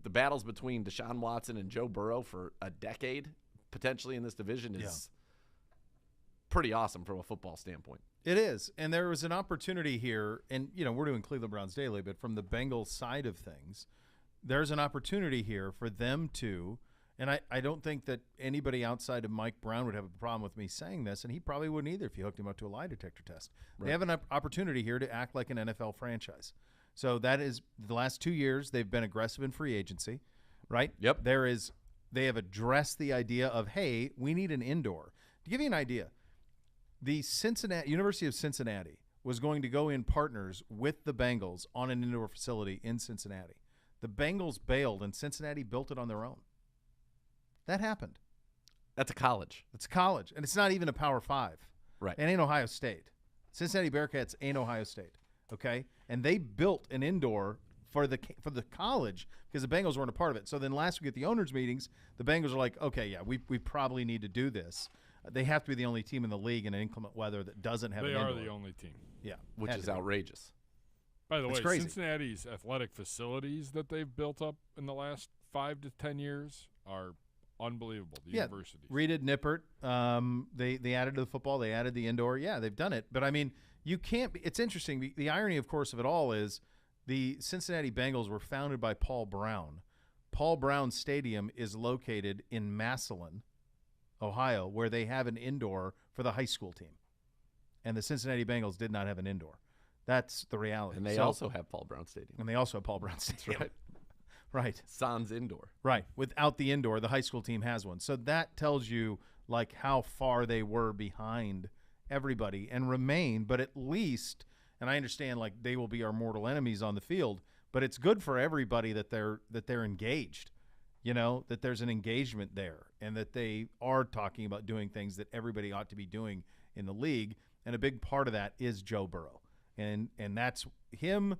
the battles between Deshaun Watson and Joe Burrow for a decade potentially in this division is pretty awesome from a football standpoint. It is. And there was an opportunity here, and we're doing Cleveland Browns Daily, but from the Bengals side of things, there's an opportunity here for them to, and I don't think that anybody outside of Mike Brown would have a problem with me saying this, and he probably wouldn't either if you hooked him up to a lie detector test. Right. They have an opportunity here to act like an NFL franchise. So that is the last 2 years they've been aggressive in free agency, right? Yep. They have addressed the idea of, hey, we need an indoor. To give you an idea, the University of Cincinnati was going to go in partners with the Bengals on an indoor facility in Cincinnati. The Bengals bailed, and Cincinnati built it on their own. That happened. That's a college. It's a college, and it's not even a Power 5. Right. It ain't Ohio State. Cincinnati Bearcats ain't Ohio State, okay? And they built an indoor for the college because the Bengals weren't a part of it. So then last week at the owners' meetings, the Bengals are like, okay, yeah, we probably need to do this. They have to be the only team in the league in inclement weather that doesn't have an indoor. They are the only team. Yeah. Which is outrageous. By the way, crazy. Cincinnati's athletic facilities that they've built up in the last 5 to 10 years are unbelievable. The universities. Reed Nippert, they added to the football. They added the indoor. Yeah, they've done it. But, I mean, you can't – it's interesting. The irony, of course, of it all is the Cincinnati Bengals were founded by Paul Brown. Paul Brown Stadium is located in Massillon, Ohio, where they have an indoor for the high school team. And the Cincinnati Bengals did not have an indoor. That's the reality. And they also have Paul Brown Stadium. And they also have Paul Brown Stadium. That's right. Right. Sans indoor. Right. Without the indoor, the high school team has one. So that tells you, like, how far they were behind everybody and remain. But at least, and I understand, like, they will be our mortal enemies on the field, but it's good for everybody that they're engaged. That there's an engagement there and that they are talking about doing things that everybody ought to be doing in the league. And a big part of that is Joe Burrow. And that's him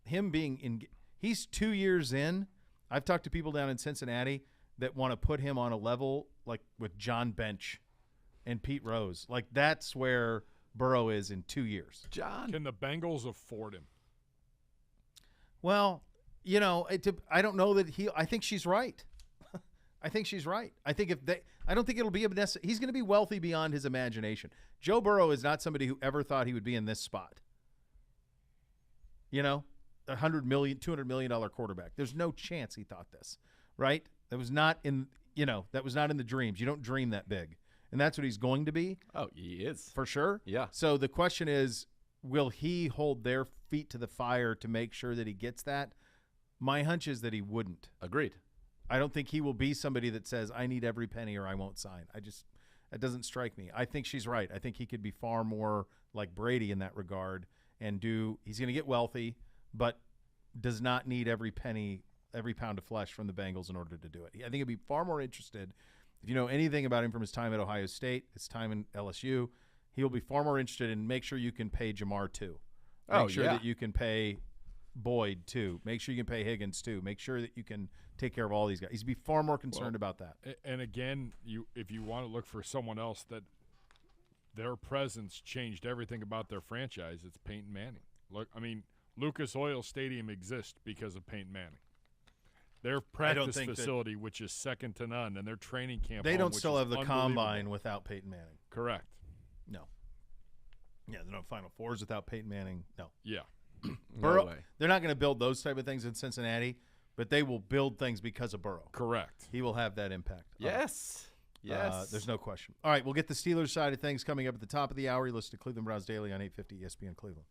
being he's 2 years in. I've talked to people down in Cincinnati that want to put him on a level like with John Bench and Pete Rose. Like, that's where Burrow is in 2 years. Can the Bengals afford him? Well, I don't know that I think she's right. I think she's right. I don't think it'll be he's going to be wealthy beyond his imagination. Joe Burrow is not somebody who ever thought he would be in this spot. $100 million, $200 million quarterback. There's no chance he thought this, right? That was not in the dreams. You don't dream that big. And that's what he's going to be. Oh, he is. For sure. Yeah. So the question is, will he hold their feet to the fire to make sure that he gets that? My hunch is that he wouldn't. Agreed. I don't think he will be somebody that says, I need every penny or I won't sign. That doesn't strike me. I think she's right. I think he could be far more like Brady in that regard and he's going to get wealthy, but does not need every penny, every pound of flesh from the Bengals in order to do it. I think he'd be far more interested, if you know anything about him from his time at Ohio State, his time in LSU, he'll be far more interested in make sure you can pay Jamar too. Make sure that you can pay Boyd too. Make sure you can pay Higgins too. Make sure that you can take care of all these guys. He'd be far more concerned about that. And again, if you want to look for someone else that their presence changed everything about their franchise, it's Peyton Manning. Look, I mean, Lucas Oil Stadium exists because of Peyton Manning. Their practice facility, which is second to none, and their training camp. They don't still have the combine without Peyton Manning. Correct. No. Yeah, they're no Final Fours without Peyton Manning. No. Yeah. Burrow, they're not going to build those type of things in Cincinnati, but they will build things because of Burrow. Correct. He will have that impact. Yes. Yes. There's no question. All right, we'll get the Steelers side of things coming up at the top of the hour. You listen to Cleveland Browns Daily on 850 ESPN Cleveland.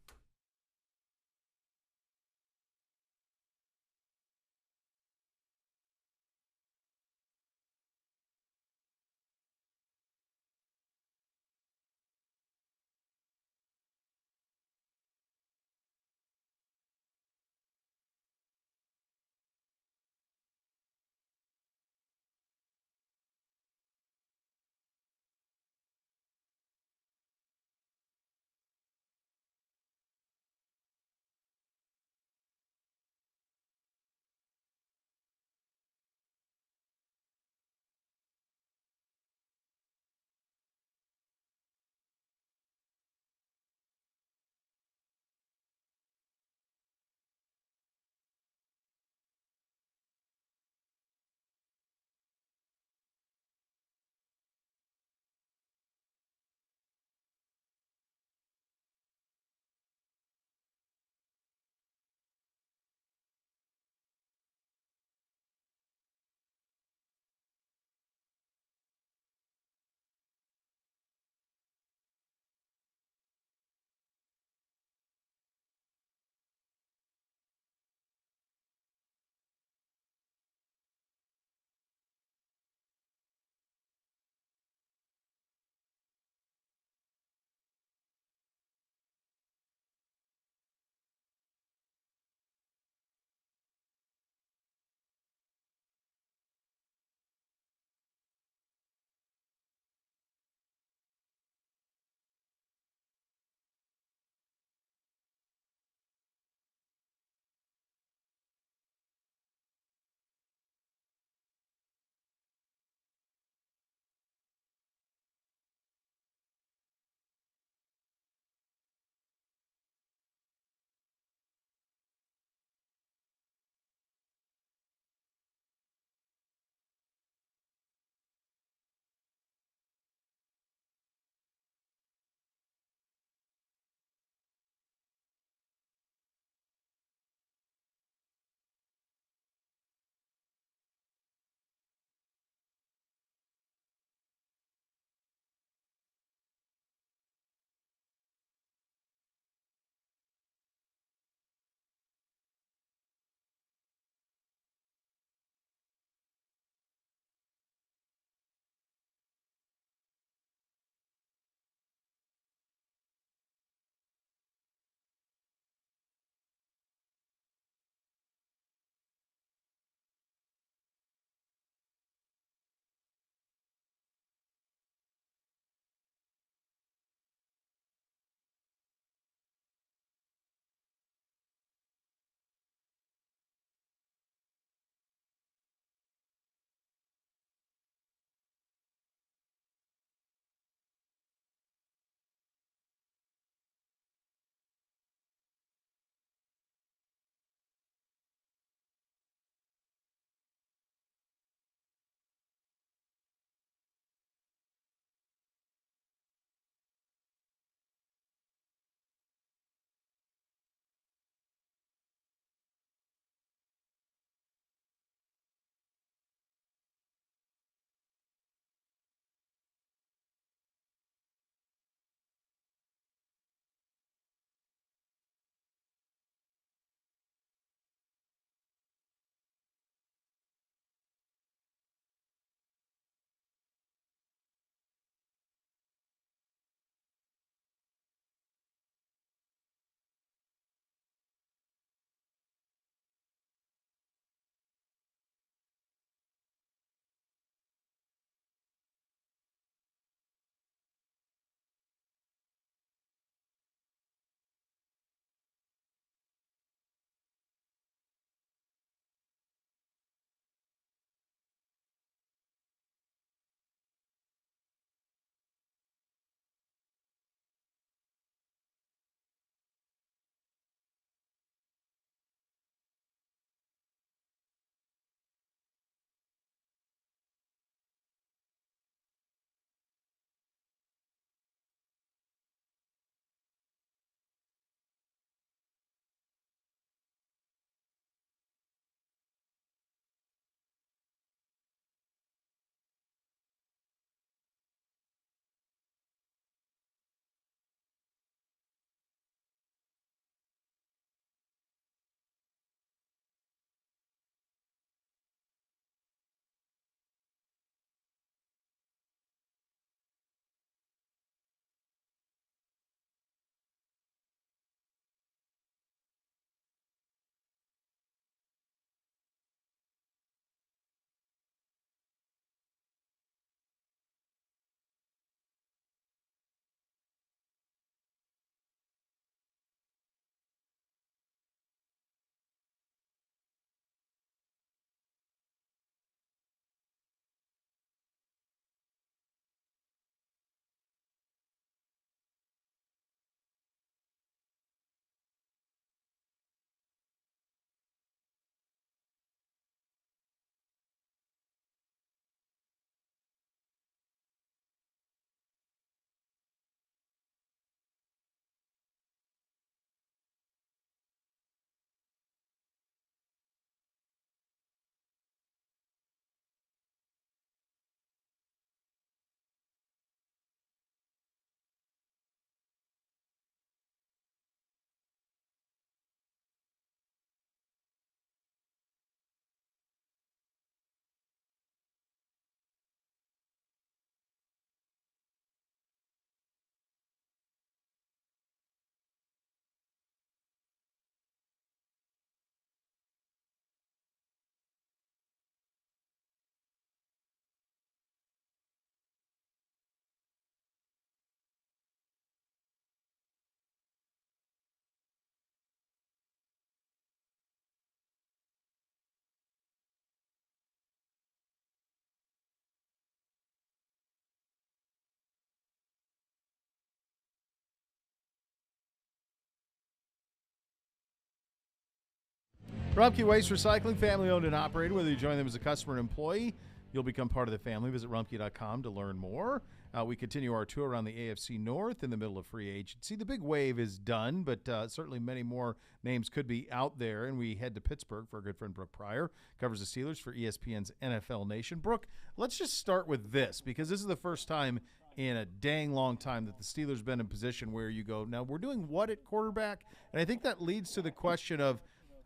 Rumpke Waste Recycling, family-owned and operated. Whether you join them as a customer or employee, you'll become part of the family. Visit rumpke.com to learn more. We continue our tour around the AFC North in the middle of free agency. The big wave is done, but certainly many more names could be out there. And we head to Pittsburgh for our good friend Brooke Pryor, covers the Steelers for ESPN's NFL Nation. Brooke, let's just start with this, because this is the first time in a dang long time that the Steelers been in position where you go, now we're doing what at quarterback? And I think that leads to the question of,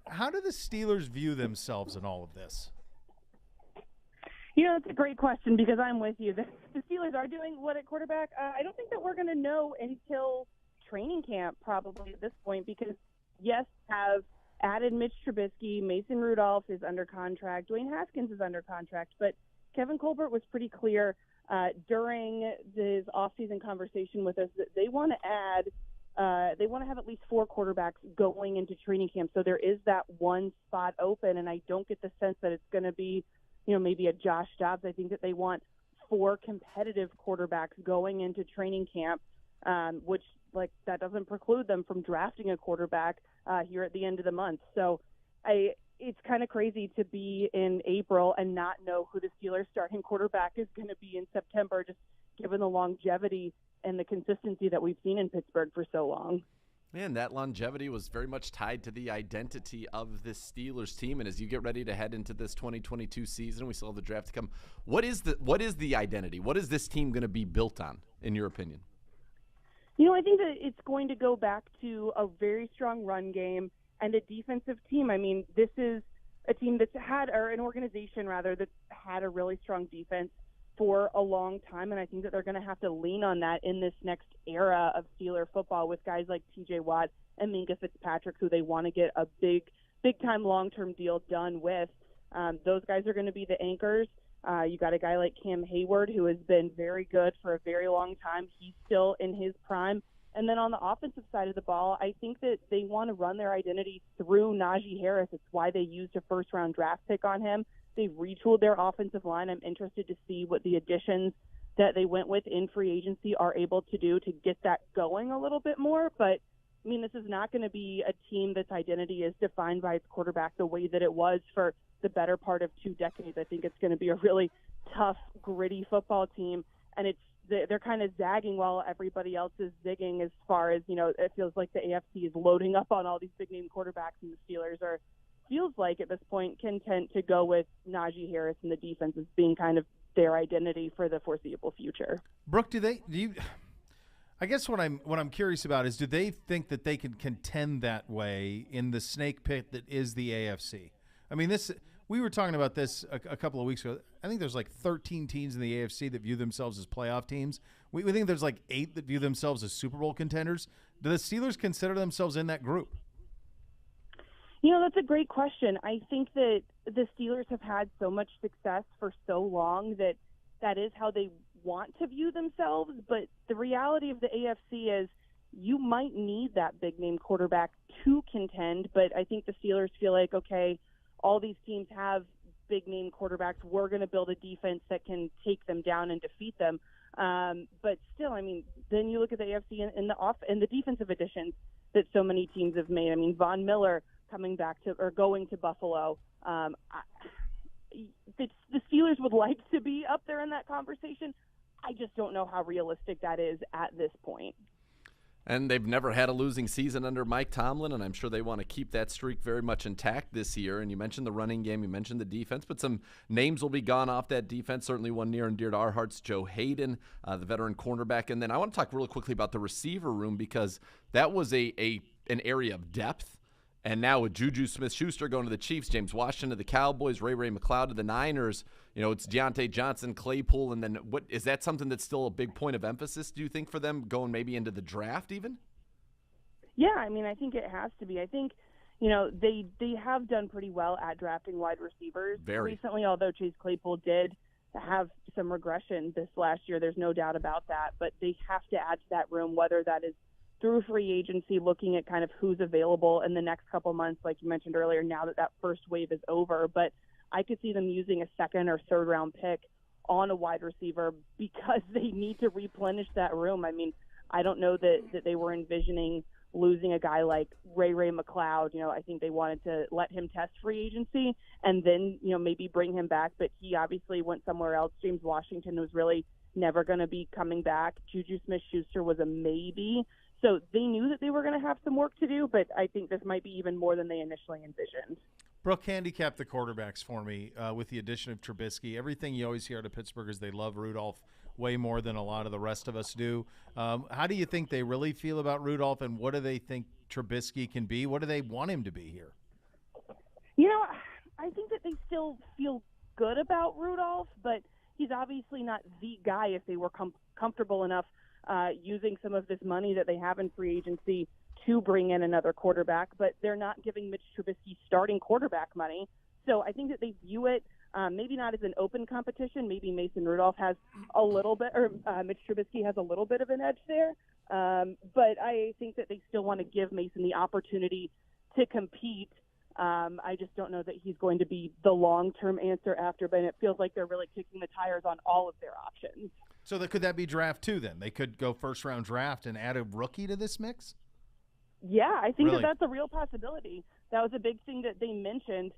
how do the Steelers view themselves in all of this? It's a great question, because I'm with you. The Steelers are doing what at quarterback? I don't think that we're going to know until training camp probably at this point, because, yes, have added Mitch Trubisky, Mason Rudolph is under contract, Dwayne Haskins is under contract, but Kevin Colbert was pretty clear during his offseason conversation with us that they want to have at least 4 quarterbacks going into training camp. So there is that one spot open, and I don't get the sense that it's going to be, maybe a Josh Dobbs. I think that they want 4 competitive quarterbacks going into training camp, which, that doesn't preclude them from drafting a quarterback here at the end of the month. So it's kind of crazy to be in April and not know who the Steelers' starting quarterback is going to be in September, just given the longevity and the consistency that we've seen in Pittsburgh for so long. Man, that longevity was very much tied to the identity of this Steelers team. And as you get ready to head into this 2022 season, we still have the draft to come. What is the identity? What is this team going to be built on, in your opinion? I think that it's going to go back to a very strong run game and a defensive team. I mean, this is a team that's had, or an organization rather, that's had a really strong defense for a long time, and I think that they're going to have to lean on that in this next era of Steeler football with guys like T.J. Watt and Minkah Fitzpatrick, who they want to get a big-time long-term deal done with. Those guys are going to be the anchors. You got a guy like Cam Hayward, who has been very good for a very long time. He's still in his prime. And then on the offensive side of the ball, I think that they want to run their identity through Najee Harris. It's why they used a first-round draft pick on him. They've retooled their offensive line. I'm interested to see what the additions that they went with in free agency are able to do to get that going a little bit more. But, I mean, this is not going to be a team that's identity is defined by its quarterback the way that it was for the better part of 2 decades. I think it's going to be a really tough, gritty football team, and they're kind of zagging while everybody else is zigging as far as, it feels like the AFC is loading up on all these big-name quarterbacks, and the Steelers are, feels like at this point, content to go with Najee Harris and the defense as being kind of their identity for the foreseeable future. Brooke, I guess what I'm curious about is, do they think that they can contend that way in the snake pit that is the AFC? I mean, we were talking about this a couple of weeks ago. I think there's 13 teams in the AFC that view themselves as playoff teams. We think there's 8 that view themselves as Super Bowl contenders. Do the Steelers consider themselves in that group? That's a great question. I think that the Steelers have had so much success for so long that is how they want to view themselves. But the reality of the AFC is you might need that big-name quarterback to contend. But I think the Steelers feel like, okay, all these teams have big-name quarterbacks. We're going to build a defense that can take them down and defeat them. But still, I mean, then you look at the AFC and the defensive additions that so many teams have made. I mean, Von Miller coming back to or going to Buffalo. The Steelers would like to be up there in that conversation. I just don't know how realistic that is at this point. And they've never had a losing season under Mike Tomlin, and I'm sure they want to keep that streak very much intact this year. And you mentioned the running game, you mentioned the defense, but some names will be gone off that defense, certainly one near and dear to our hearts, Joe Hayden, the veteran cornerback. And then I want to talk really quickly about the receiver room, because that was an area of depth. And now with Juju Smith-Schuster going to the Chiefs, James Washington to the Cowboys, Ray McLeod to the Niners, it's Deontay Johnson, Claypool, and then what is that something that's still a big point of emphasis, do you think, for them going maybe into the draft even? Yeah, I mean, I think it has to be. I think, they have done pretty well at drafting wide receivers recently, although Chase Claypool did have some regression this last year. There's no doubt about that, but they have to add to that room, whether that is through free agency, looking at kind of who's available in the next couple months, like you mentioned earlier, now that first wave is over. But I could see them using a 2nd or 3rd round pick on a wide receiver because they need to replenish that room. I mean, I don't know that they were envisioning losing a guy like Ray McLeod. I think they wanted to let him test free agency and then, maybe bring him back. But he obviously went somewhere else. James Washington was really never going to be coming back. Juju Smith-Schuster was a maybe. So they knew that they were going to have some work to do, but I think this might be even more than they initially envisioned. Brooke, handicap the quarterbacks for me with the addition of Trubisky. Everything you always hear out of Pittsburgh is they love Rudolph way more than a lot of the rest of us do. How do you think they really feel about Rudolph, and what do they think Trubisky can be? What do they want him to be here? I think that they still feel good about Rudolph, but he's obviously not the guy if they were comfortable enough using some of this money that they have in free agency to bring in another quarterback, but they're not giving Mitch Trubisky starting quarterback money. So I think that they view it maybe not as an open competition. Maybe Mason Rudolph has a little bit, or Mitch Trubisky has a little bit of an edge there. But I think that they still want to give Mason the opportunity to compete. I just don't know that he's going to be the long-term answer after, but it feels like they're really kicking the tires on all of their options. So could that be draft two then? They could go first-round draft and add a rookie to this mix? Yeah, I think Really? that's a real possibility. That was a big thing that they mentioned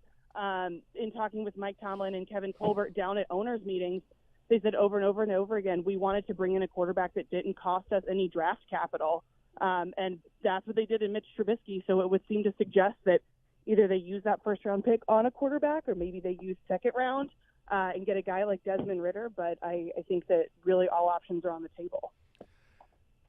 in talking with Mike Tomlin and Kevin Colbert down at owners' meetings. They said over and over and over again, we wanted to bring in a quarterback that didn't cost us any draft capital. And that's what they did in Mitch Trubisky. So it would seem to suggest that either they use that first-round pick on a quarterback or maybe they use second round and get a guy like Desmond Ridder. But I think that really all options are on the table.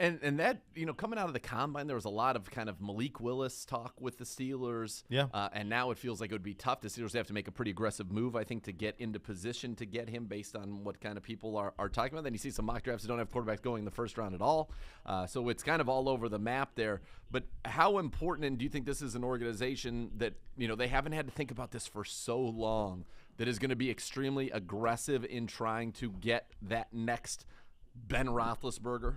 And that, coming out of the combine, there was a lot of kind of Malik Willis talk with the Steelers. Yeah. And now it feels like it would be tough. The Steelers have to make a pretty aggressive move, I think, to get into position to get him based on what kind of people are talking about. Then you see some mock drafts that don't have quarterbacks going in the first round at all. So it's kind of all over the map there. But how important, and do you think this is an organization that, they haven't had to think about this for so long, that is going to be extremely aggressive in trying to get that next Ben Roethlisberger?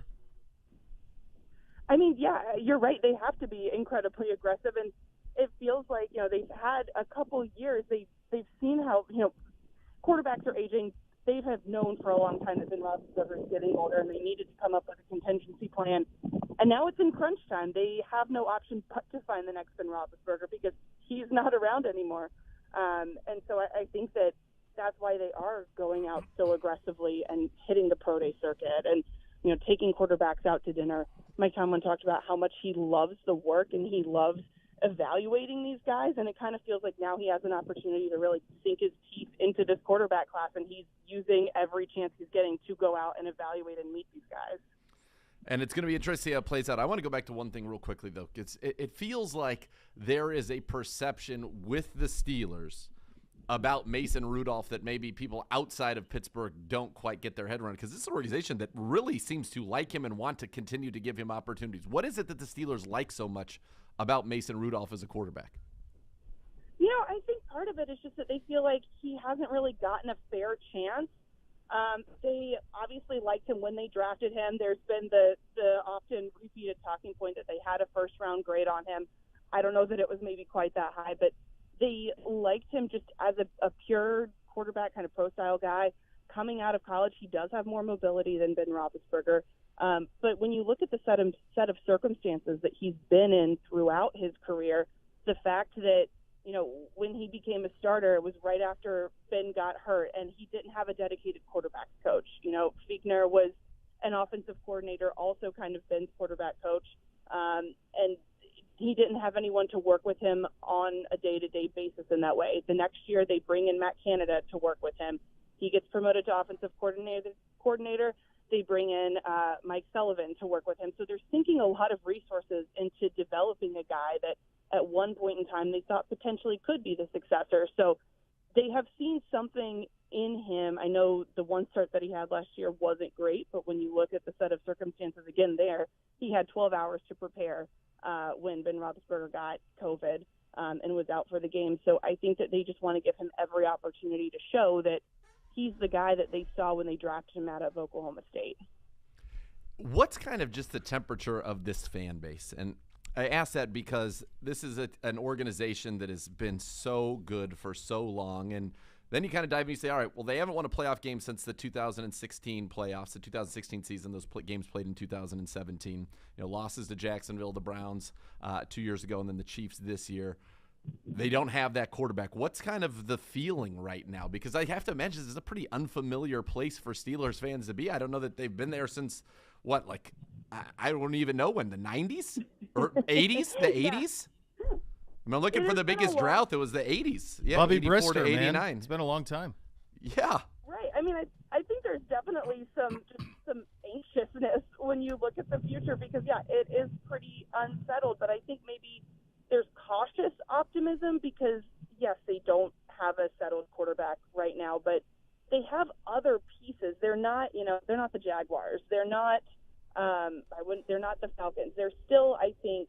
I mean, yeah, you're right. They have to be incredibly aggressive, and it feels like they've had a couple years. They've seen how quarterbacks are aging. They have known for a long time that Ben Roethlisberger is getting older, and they needed to come up with a contingency plan. And now it's in crunch time. They have no option but to find the next Ben Roethlisberger because he's not around anymore. And so I think that that's why they are going out so aggressively and hitting the pro day circuit and taking quarterbacks out to dinner. Mike Tomlin talked about how much he loves the work and he loves evaluating these guys, and it kind of feels like now he has an opportunity to really sink his teeth into this quarterback class, and he's using every chance he's getting to go out and evaluate and meet these guys. And it's going to be interesting to see how it plays out. I want to go back to one thing real quickly, though. It feels like there is a perception with the Steelers about Mason Rudolph that maybe people outside of Pittsburgh don't quite get their head around, because this is an organization that really seems to like him and want to continue to give him opportunities. What is it that the Steelers like so much about Mason Rudolph as a quarterback? I think part of it is just that they feel like he hasn't really gotten a fair chance. They obviously liked him when they drafted him. There's been the often repeated talking point that they had a first-round grade on him. I don't know that it was maybe quite that high, but they liked him just as a pure quarterback, kind of pro-style guy. Coming out of college, he does have more mobility than Ben Roethlisberger. But when you look at the set of circumstances that he's been in throughout his career, the fact that, when he became a starter, it was right after Ben got hurt, and he didn't have a dedicated quarterback coach. Fichtner was an offensive coordinator, also kind of Ben's quarterback coach. And he didn't have anyone to work with him on a day-to-day basis in that way. The next year, they bring in Matt Canada to work with him. He gets promoted to offensive coordinator. They bring in Mike Sullivan to work with him. So they're sinking a lot of resources into developing a guy that at one point in time they thought potentially could be the successor. So they have seen something in him. I know the one start that he had last year wasn't great, but when you look at the set of circumstances again there, he had 12 hours to prepare when Ben Roethlisberger got COVID and was out for the game. So I think that they just want to give him every opportunity to show that he's the guy that they saw when they drafted him out of Oklahoma State. What's kind of just the temperature of this fan base? And I ask that because this is an organization that has been so good for so long, and Then you kind of dive and you say, all right, well, they haven't won a playoff game since the 2016 playoffs, the 2016 season. Those games played in 2017. Losses to Jacksonville, the Browns 2 years ago, and then the Chiefs this year. They don't have that quarterback. What's kind of the feeling right now? Because I have to imagine this is a pretty unfamiliar place for Steelers fans to be. I don't know that they've been there since, I don't even know when, the 90s? Or 80s? The 80s? I'm looking for the biggest drought. It was the 80s. Yeah, Bobby 84 Brister, to 89. man. It's been a long time. Yeah. Right. I mean, I think there's definitely some anxiousness when you look at the future because, yeah, it is pretty unsettled. But I think maybe there's cautious optimism because, yes, they don't have a settled quarterback right now, but they have other pieces. They're not, they're not the Jaguars. They're not, they're not the Falcons. They're still, I think,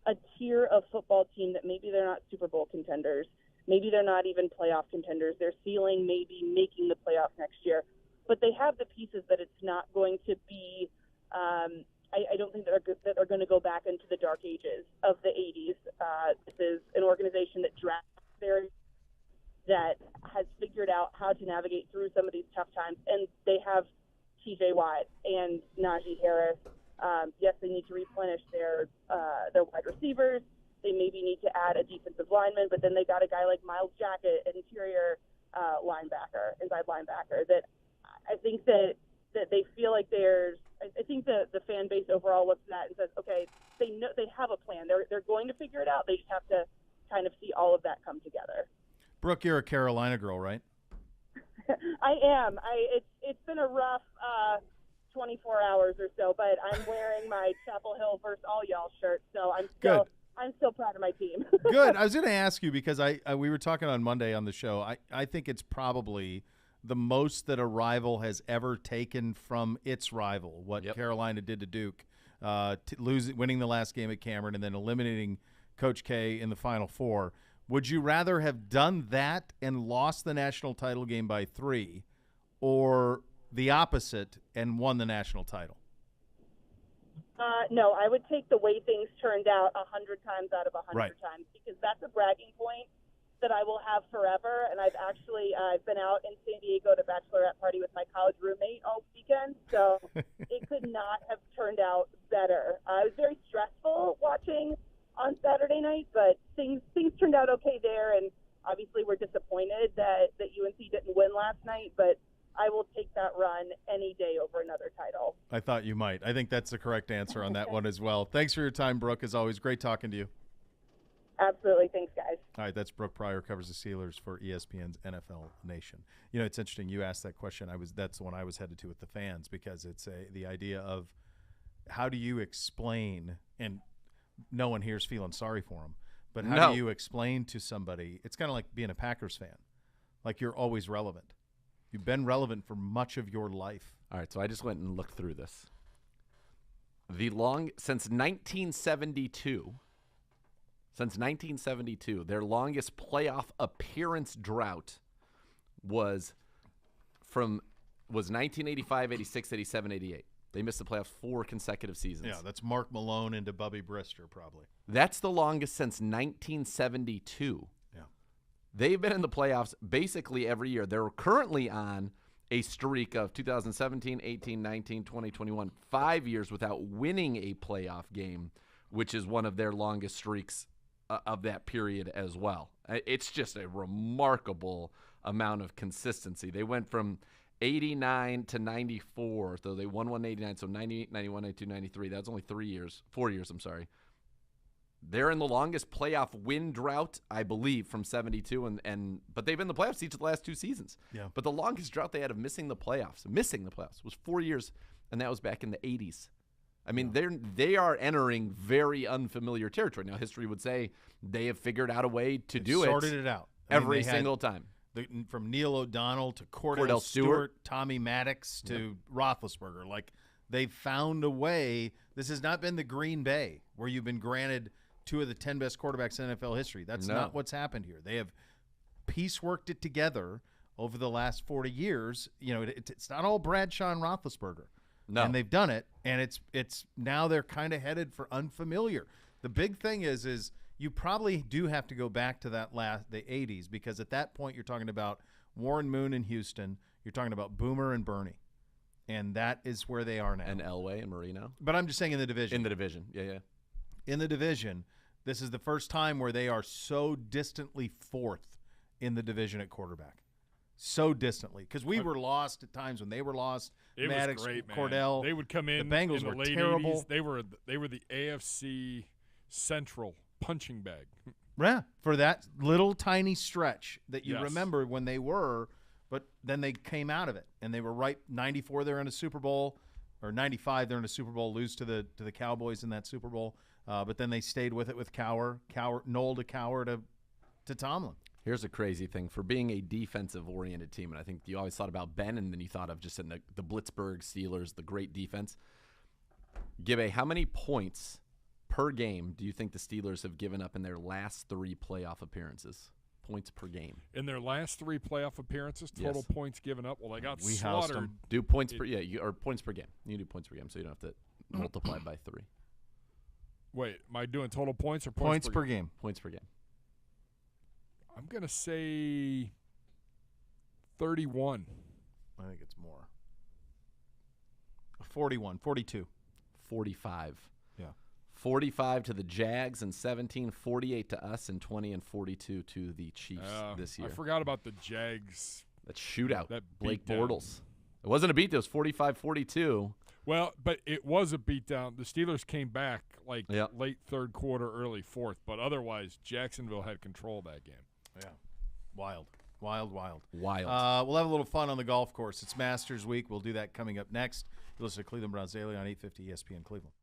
a tier of football team that maybe they're not Super Bowl contenders. Maybe they're not even playoff contenders. Their ceiling maybe making the playoffs next year. But they have the pieces that it's not going to be I don't think that they're going to go back into the dark ages of the 80s. This is an organization that that has figured out how to navigate through some of these tough times. And they have TJ Watt and Najee Harris. Yes, they need to replenish their wide receivers. They maybe need to add a defensive lineman, but then they got a guy like Myles Jack, an interior inside linebacker, that I think that they feel like I think the fan base overall looks at that and says, okay, they know they have a plan. They're going to figure it out. They just have to kind of see all of that come together. Brooke, you're a Carolina girl, right? I am. It's been a rough 24 hours or so, but I'm wearing my Chapel Hill versus all y'all shirt, so I'm still proud of my team. Good. I was going to ask you because we were talking on Monday on the show. I think it's probably the most that a rival has ever taken from its rival, what Carolina did to Duke, winning the last game at Cameron and then eliminating Coach K in the Final Four. Would you rather have done that and lost the national title game by 3 or the opposite and won the national title? No, I would take the way things turned out 100 times out of 100 times because that's a bragging point that I will have forever. And I've been out in San Diego at a bachelorette party with my college roommate all weekend, so it could not have turned out better. It was very stressful watching on Saturday night, but things turned out okay there. And obviously we're disappointed that UNC didn't win last night, but I will take that run any day over another title. I thought you might. I think that's the correct answer on that one as well. Thanks for your time, Brooke. As always, great talking to you. Absolutely. Thanks, guys. All right, that's Brooke Pryor, covers the Steelers for ESPN's NFL Nation. It's interesting you asked that question. That's the one I was headed to with the fans because it's the idea of how do you explain, and no one here's feeling sorry for them, but how do you explain to somebody? It's kind of like being a Packers fan. Like you're always relevant. You've been relevant for much of your life. All right, so I just went and looked through this. Since 1972, their longest playoff appearance drought was 1985, 86, 87, 88. They missed the playoffs 4 consecutive seasons. Yeah, that's Mark Malone into Bubby Brister probably. That's the longest since 1972. Yeah. They've been in the playoffs basically every year. They're currently on a streak of 2017, 18, 19, 20, 21, 5 years without winning a playoff game, which is one of their longest streaks of that period as well. It's just a remarkable amount of consistency. They went from 89 to 94, so they won 189, so 98, 91, 92, 93. That's only 4 years, I'm sorry. They're in the longest playoff win drought, I believe, from 72, but they've been in the playoffs each of the last 2 seasons. Yeah. But the longest drought they had of missing the playoffs was 4 years, and that was back in the 80s. I mean, they are entering very unfamiliar territory. Now, history would say they have figured out a way to do it. Sorted it out. Every single time. From Neil O'Donnell to Cordell Stewart, Tommy Maddox to Roethlisberger. Like, they've found a way. This has not been the Green Bay where you've been granted 2 of the 10 best quarterbacks in NFL history. That's not what's happened here. They have pieceworked it together over the last 40 years. It's not all Bradshaw and Roethlisberger. No. And they've done it, and it's now they're kind of headed for unfamiliar. The big thing is you probably do have to go back to the 80s because at that point you're talking about Warren Moon in Houston. You're talking about Boomer and Bernie. And that is where they are now. And Elway and Marino. But I'm just saying in the division. In the division, yeah. In the division, this is the first time where they are so distantly fourth in the division at quarterback. So distantly. Because we were lost at times when they were lost. It Maddox, was great, man. Cordell. They would come in The Bengals in the were late terrible. 80s. They were the AFC Central punching bag. Yeah, for that little tiny stretch that you Yes. remember when they were, but then they came out of it and they were right. 94, they're in a Super Bowl, or 95, they're in a Super Bowl, lose to the Cowboys in that Super Bowl. But then they stayed with it with Noel to Cowher to Tomlin. Here's a crazy thing. For being a defensive-oriented team, and I think you always thought about Ben, and then you thought of just in the Blitzburg Steelers, the great defense. Gibbe, how many points per game do you think the Steelers have given up in their last 3 playoff appearances? Points per game. In their last 3 playoff appearances, total points given up. Well, they got We housed slaughtered. them. Do points or points per game. You do points per game, so you don't have to multiply by 3. Wait, am I doing total points or Points per game. Points per game. I'm going to say 31. I think it's more. 41, 42. 45. Yeah. 45 to the Jags and 17, 48 to us, and 20 and 42 to the Chiefs this year. I forgot about the Jags. That shootout. That Blake beatdown. Bortles. It wasn't a beat. It was 45-42. Well, but it was a beatdown. The Steelers came back Yep. late third quarter, early fourth, but otherwise Jacksonville had control of that game. Yeah. Wild. Wild. Wild. We'll have a little fun on the golf course. It's Masters Week. We'll do that coming up next. You listen to Cleveland Browns Daily on 850 ESPN Cleveland.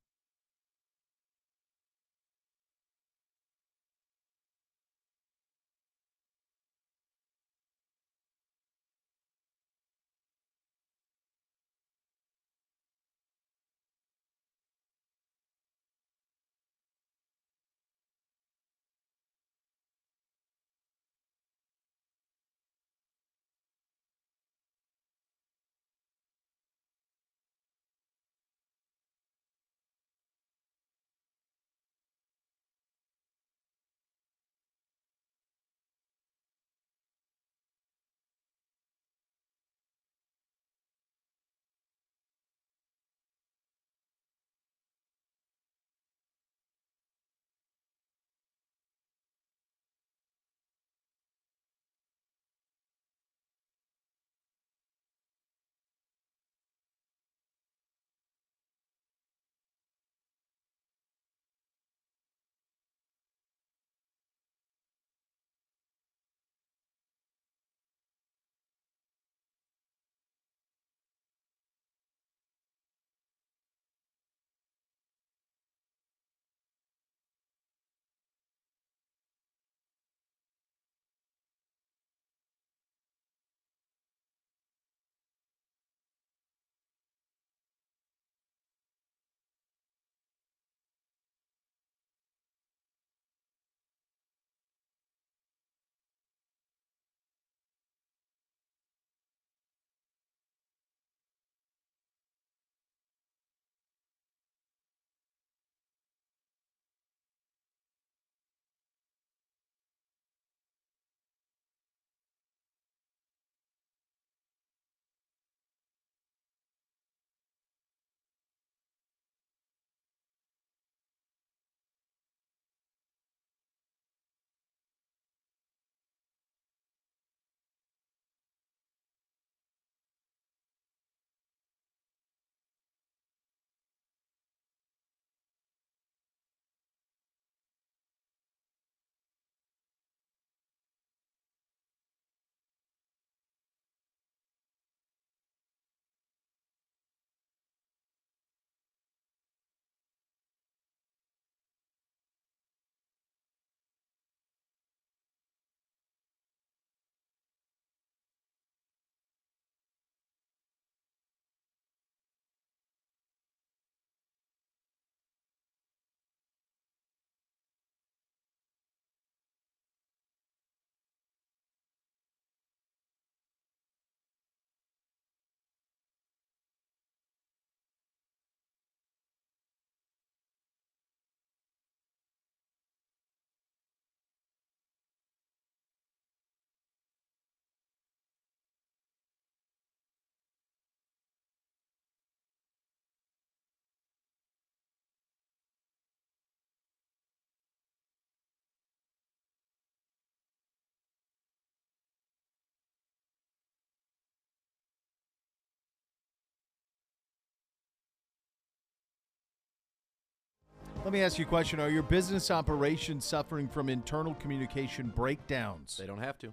me ask you a question. Are your business operations suffering from internal communication breakdowns? They don't have to.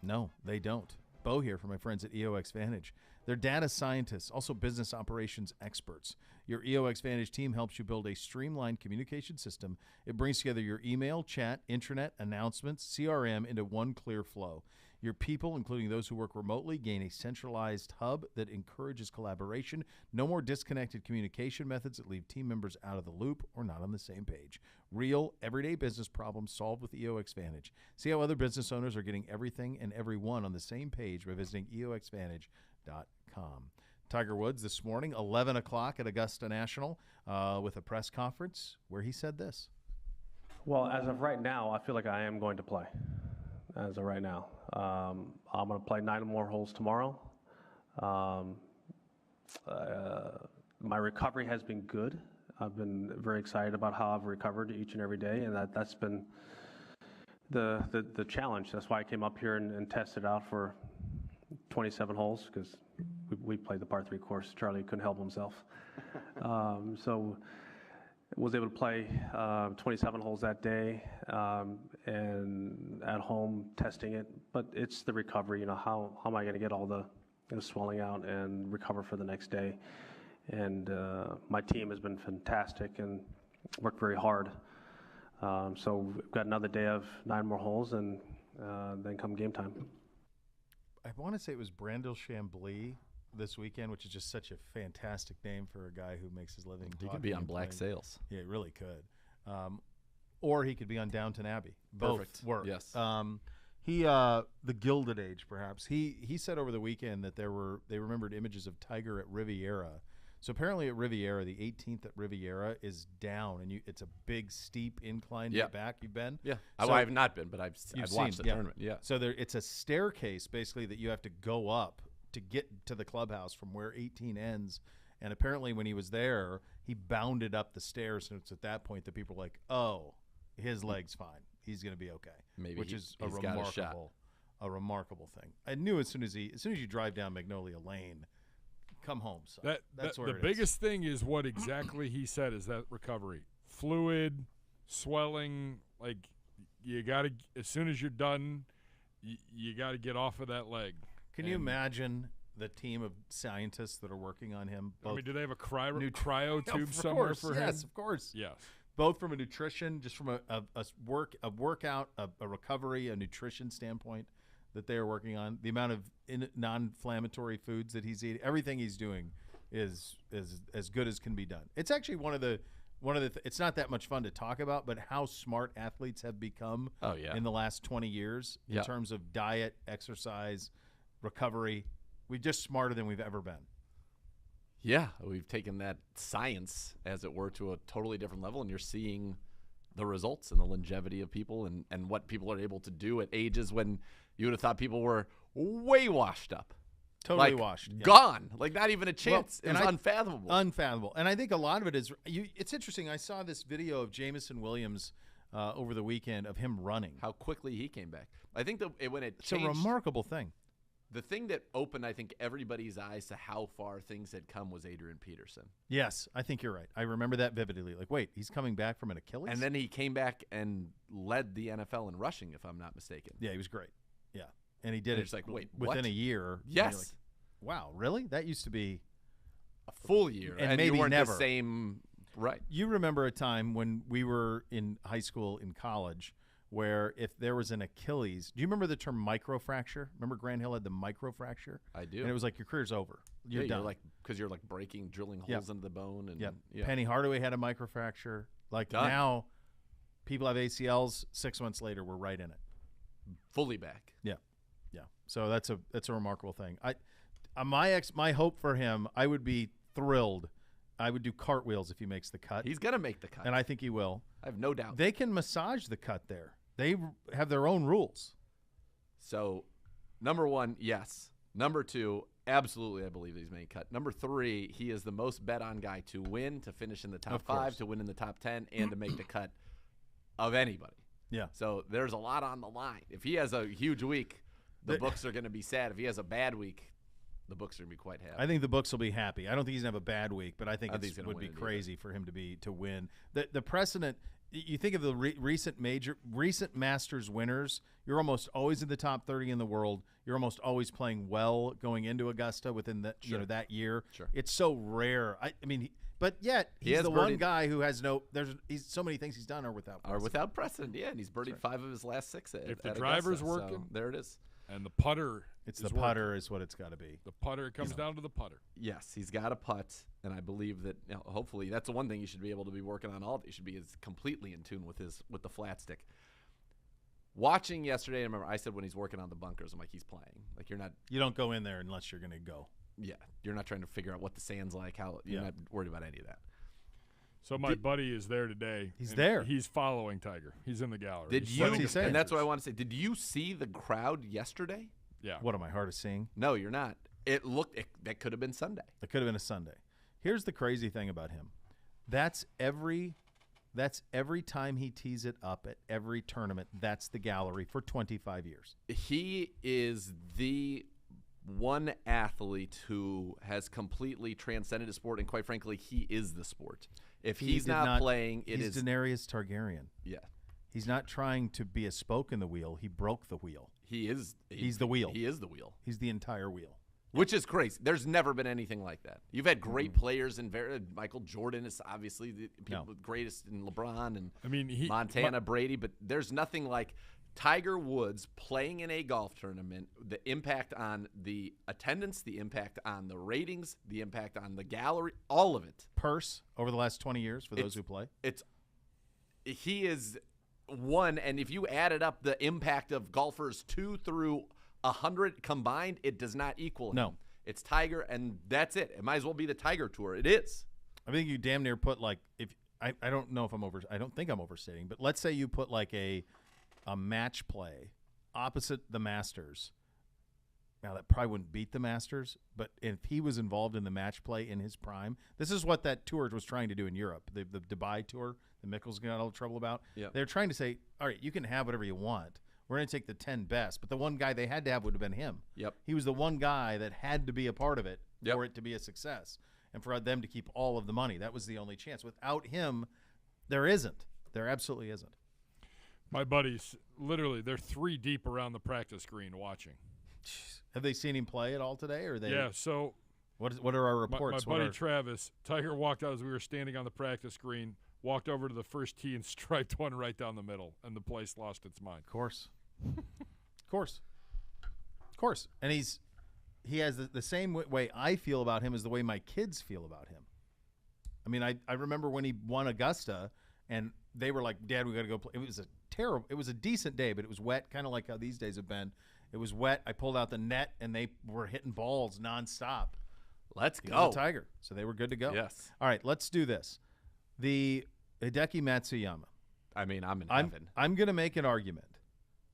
No, they don't. Beau here from my friends at EOX Vantage. They're data scientists, also business operations experts. Your EOX Vantage team helps you build a streamlined communication system. It brings together your email, chat, intranet, announcements, CRM into one clear flow. Your people, including those who work remotely, gain a centralized hub that encourages collaboration. No more disconnected communication methods that leave team members out of the loop or not on the same page. Real, everyday business problems solved with EOX Vantage. See how other business owners are getting everything and everyone on the same page by visiting EOXVantage.com. Tiger Woods this morning, 11 o'clock at Augusta National, with a press conference where he said this. Well, as of right now, I feel like I am going to play. As of right now, I'm going to play 9 more holes tomorrow. My recovery has been good. I've been very excited about how I've recovered each and every day, and that's been the challenge. That's why I came up here and tested out for 27 holes, because we played the par 3 course. Charlie couldn't help himself. So was able to play 27 holes that day, and at home testing it. But it's the recovery, how am I going to get all the swelling out and recover for the next day? And my team has been fantastic and worked very hard. So we've got another day of 9 more holes, and then come game time. I want to say it was Brandel Chambly this weekend, which is just such a fantastic name for a guy who makes his living. He could be on Black Sails. Yeah, it really could. Or he could be on Downton Abbey. Both Perfect. work. Yes. The Gilded Age, perhaps. He said over the weekend that they remembered images of Tiger at Riviera. So apparently at Riviera, the 18th at Riviera is down, and it's a big, steep incline back. You've been? Yeah. So I have not been, but I've watched the tournament. Yeah. So it's a staircase, basically, that you have to go up to get to the clubhouse from where 18 ends. And apparently when he was there, he bounded up the stairs, and it's at that point that people are like, oh, his leg's fine. He's going to be okay. Maybe which is he's got a shot. A remarkable thing. I knew as soon as you drive down Magnolia Lane, come home. So that's where the biggest thing is what exactly he said is that recovery, fluid, swelling. Like you got to, as soon as you're done, you got to get off of that leg. Can you imagine the team of scientists that are working on him? I mean, do they have a cryo tube somewhere for him? Yes, of course. Yes. Both from a nutrition, just from a workout, a recovery, a nutrition standpoint that they are working on. The amount of non-inflammatory foods that he's eating, everything he's doing is as good as can be done. It's actually one of the it's not that much fun to talk about, but how smart athletes have become in the last 20 years in terms of diet, exercise, recovery. We're just smarter than we've ever been. Yeah, we've taken that science, as it were, to a totally different level, and you're seeing the results and the longevity of people and what people are able to do at ages when you would have thought people were way washed up. Totally washed. Gone. Like, not even a chance. It was unfathomable. Unfathomable. And I think a lot of it is it's interesting. I saw this video of Jamison Williams over the weekend of him running. How quickly he came back. I think when it changed, it's a remarkable thing. The thing that opened, I think, everybody's eyes to how far things had come was Adrian Peterson. Yes, I think you're right. I remember that vividly. Like, wait, he's coming back from an Achilles? And then he came back and led the NFL in rushing, if I'm not mistaken. Yeah, he was great. Yeah. And he did it like, wait, within a year. Yes. Like, wow, really? That used to be a full year. And maybe you weren't never. The same, right. You remember a time when we were in high school, in college, where if there was an Achilles, do you remember the term microfracture? Remember Grant Hill had the microfracture? I do. And it was like your career's over. You're done. Because you're like drilling holes into the bone. And Penny Hardaway had a microfracture. Like now, people have ACLs. 6 months later, we're right in it. Fully back. Yeah. Yeah. So that's a remarkable thing. My hope for him, I would be thrilled. I would do cartwheels if he makes the cut. He's going to make the cut. And I think he will. I have no doubt. They can massage the cut there. They have their own rules. So, number 1, yes. Number 2, absolutely, I believe he's made cut. Number 3, he is the most bet on guy to win, to finish in the top 5, to win in the top 10, and to make the cut of anybody. Yeah. So there's a lot on the line. If he has a huge week, the books are going to be sad. If he has a bad week, The books are going to be quite happy. I think the books will be happy. I don't think he's going to have a bad week, but I think he's it gonna would win be it crazy for him to win. The precedent, you think of the recent Masters winners, you're almost always in the top 30 in the world. You're almost always playing well going into Augusta within the, that year. Sure. It's so rare. I mean, but yet he's the one guy who has he's so many things he's done are without precedent. Yeah, and he's birdied 5 of his last 6 if the at driver's Augusta, working, so there it is. And the putter. It's the putter is what it's got to be. The putter comes down to the putter. Yes, he's got a putt, and I believe that hopefully that's the one thing he should be able to be working on all day. He should be completely in tune with the flat stick. Watching yesterday, I remember I said when he's working on the bunkers, I'm like, he's playing. Like you don't go in there unless you're going to go. Yeah, you're not trying to figure out what the sand's like. You're not worried about any of that. So my buddy is there today. He's there. He's following Tiger. He's in the gallery. And that's what I want to say. Did you see the crowd yesterday? Yeah. What am I hard of seeing? No, you're not. That could have been Sunday. It could have been a Sunday. Here's the crazy thing about him. That's every time he tees it up at every tournament. That's the gallery for 25 years. He is the one athlete who has completely transcended the sport, and quite frankly, he is the sport. If he's not playing, he's Daenerys Targaryen. Yeah. He's not trying to be a spoke in the wheel. He broke the wheel. He's the wheel. He is the wheel. He's the entire wheel. Which is crazy. There's never been anything like that. You've had great players, and Michael Jordan is obviously the greatest, in LeBron and Montana, Brady, but there's nothing like Tiger Woods playing in a golf tournament, the impact on the attendance, the impact on the ratings, the impact on the gallery, all of it. Purse over the last 20 years for those who play. He is one, and if you added up the impact of golfers 2 through 100 combined, it does not equal him. No. It's Tiger, and that's it. It might as well be the Tiger Tour. It is. I think you damn near put I don't know if I don't think I'm overstating, but let's say you put like a match play opposite the Masters. Now, that probably wouldn't beat the Masters, but if he was involved in the match play in his prime, this is what that tour was trying to do in Europe, the Dubai tour that Mickelson got all the trouble about. Yep. They're trying to say, all right, you can have whatever you want. We're going to take the 10 best, but the one guy they had to have would have been him. Yep. He was the one guy that had to be a part of it for it to be a success and for them to keep all of the money. That was the only chance. Without him, there isn't. There absolutely isn't. My buddies, literally, they're 3 deep around the practice green watching. Jeez. Have they seen him play at all today? Or Yeah, so what are our reports? My buddy Travis, Tiger walked out as we were standing on the practice green, walked over to the first tee and striped one right down the middle, and the place lost its mind. Of course. Of course. And he has the same way I feel about him as the way my kids feel about him. I mean, I remember when he won Augusta, and they were like, Dad, we got to go play. It was a decent day, but it was wet, kind of like how these days have been. It was wet. I pulled out the net, and they were hitting balls nonstop. Let's go. Was a Tiger, so they were good to go. Yes. All right, let's do this. The Hideki Matsuyama. I mean, I'm in heaven. I'm going to make an argument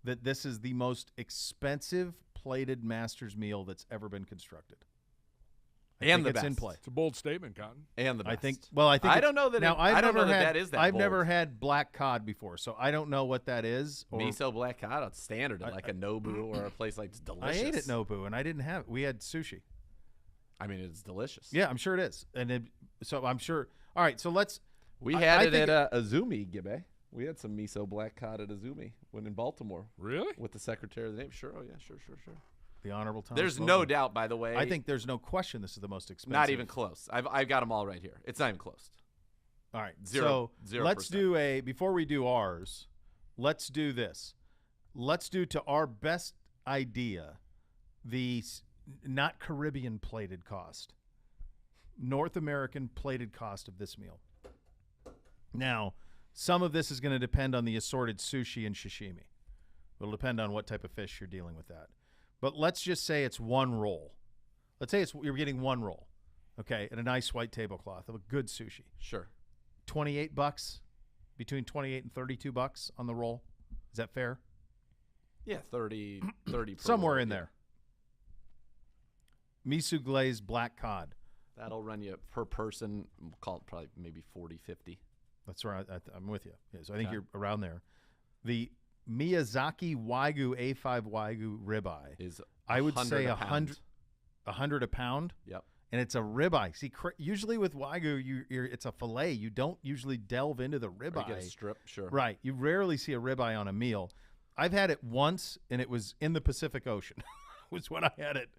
that this is the most expensive plated Masters meal that's ever been constructed. I think the it's best. in play. It's a bold statement, Cotton. And the best. I don't know that. I don't know that is that. I've bold. never had black cod before, so I don't know what that is. Or, miso black cod, it's standard at like a Nobu or a place like it's delicious. I ate at Nobu and I didn't have it. We had sushi. I mean, it's delicious. Yeah, I'm sure it is, so I'm sure. All right, so let's. We had it at Azumi, Gibbe. We had some miso black cod at Azumi when in Baltimore. Really? With the Secretary of the Navy. Sure. Oh yeah. Sure. The Honorable Thomas. There's Logan. no doubt, by the way. I think there's no question this is the most expensive. Not even close. I've got them all right here. It's not even close. All right. Zero. Let's do before we do ours, let's do this. Let's do to our best idea the not Caribbean plated cost, North American plated cost of this meal. Now, some of this is going to depend on the assorted sushi and sashimi. It'll depend on what type of fish you're dealing with that. But let's just say it's one roll. Let's say you're getting one roll, okay, and a nice white tablecloth of a good sushi. Sure. $28, between $28 and $32 on the roll. Is that fair? Yeah, 30 somewhere roll, in there. Miso glazed black cod. That'll run you per person, we'll call it probably maybe 40, 50. That's right. I'm with you. Yeah, so I think you're around there. The Miyazaki Wagyu A5 Wagyu ribeye is I would say $100. $100 a pound. Yep. And it's a ribeye. See, usually with Wagyu, it's a fillet. You don't usually delve into the ribeye. Or you get a strip, sure. Right. You rarely see a ribeye on a meal. I've had it once, and it was in the Pacific Ocean. was when I had it.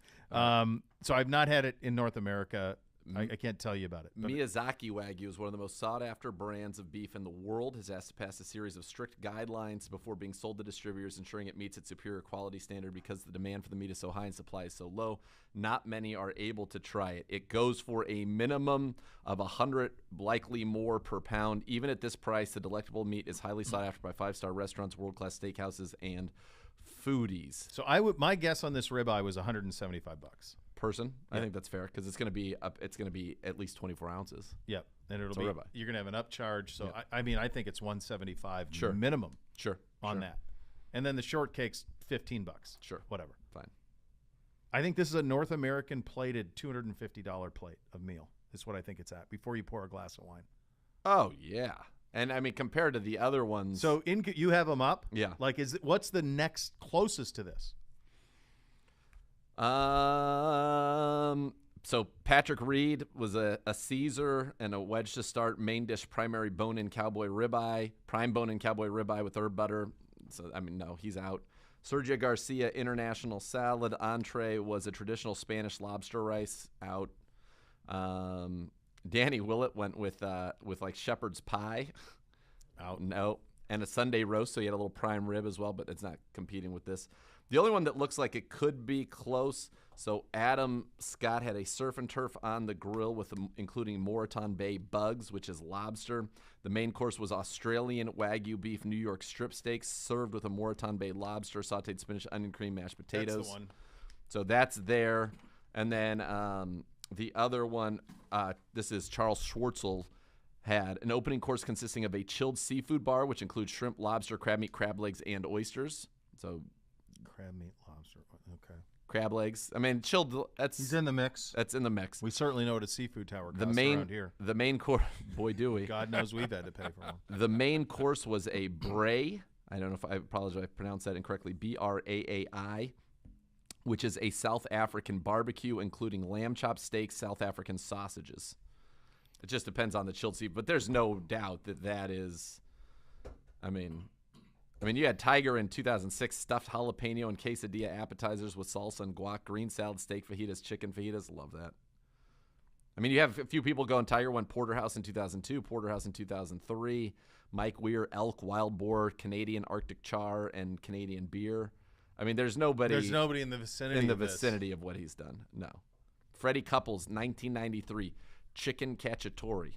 So I've not had it in North America. I can't tell you about it. Miyazaki Wagyu is one of the most sought-after brands of beef in the world. Has asked to pass a series of strict guidelines before being sold to distributors, ensuring it meets its superior quality standard because the demand for the meat is so high and supply is so low. Not many are able to try it. It goes for a minimum of $100, likely more per pound. Even at this price, the delectable meat is highly sought after by five-star restaurants, world-class steakhouses, and foodies. So my guess on this ribeye was $175. Person, I think that's fair because it's going to be up. It's going to be at least 24 ounces. Yep, and it'll So be ribeye. you're going to have an upcharge. So Yeah. I mean, I think it's $175 Sure. minimum Sure. on that, and then the shortcake's $15. Sure. Whatever. Fine. I think this is a North American plated $250 plate of meal. Is what I think it's at before you pour a glass of wine. Oh yeah, and I mean compared to the other ones. So you have them up. Yeah. Like what's the next closest to this? So Patrick Reed was a Caesar and a wedge to start. Main dish, primary bone-in cowboy ribeye, prime bone-in cowboy ribeye with herb butter. So I mean, no, he's out. Sergio Garcia international salad. Entree was a traditional Spanish lobster rice. Out. Danny Willett went with like shepherd's pie. Out. No. And a Sunday roast, so he had a little prime rib as well, but it's not competing with this. The only one that looks like it could be close, so Adam Scott had a surf and turf on the grill with including Moreton Bay bugs, which is lobster. The main course was Australian Wagyu beef New York strip steaks served with a Moreton Bay lobster, sauteed spinach, onion cream, mashed potatoes. That's the one. So that's there. And then the other one, this is Charles Schwartzel, had an opening course consisting of a chilled seafood bar, which includes shrimp, lobster, crab meat, crab legs, and oysters. So crab meat, lobster. Okay. Crab legs. I mean, chilled. He's in the mix. That's in the mix. We certainly know what a seafood tower costs around here. The main course. Boy, do we. God knows we've had to pay for one. The main course was a bray. I don't know if I apologize if I pronounced that incorrectly. Braai, which is a South African barbecue, including lamb chop steaks, South African sausages. It just depends on the chilled seafood, but there's no doubt that is. I mean, you had Tiger in 2006, stuffed jalapeno and quesadilla appetizers with salsa and guac, green salad, steak fajitas, chicken fajitas. Love that. I mean, you have a few people going. Tiger won Porterhouse in 2002, Porterhouse in 2003, Mike Weir, elk, wild boar, Canadian Arctic char, and Canadian beer. I mean, there's nobody in the vicinity of what he's done. No. Freddie Couples, 1993, chicken cacciatore.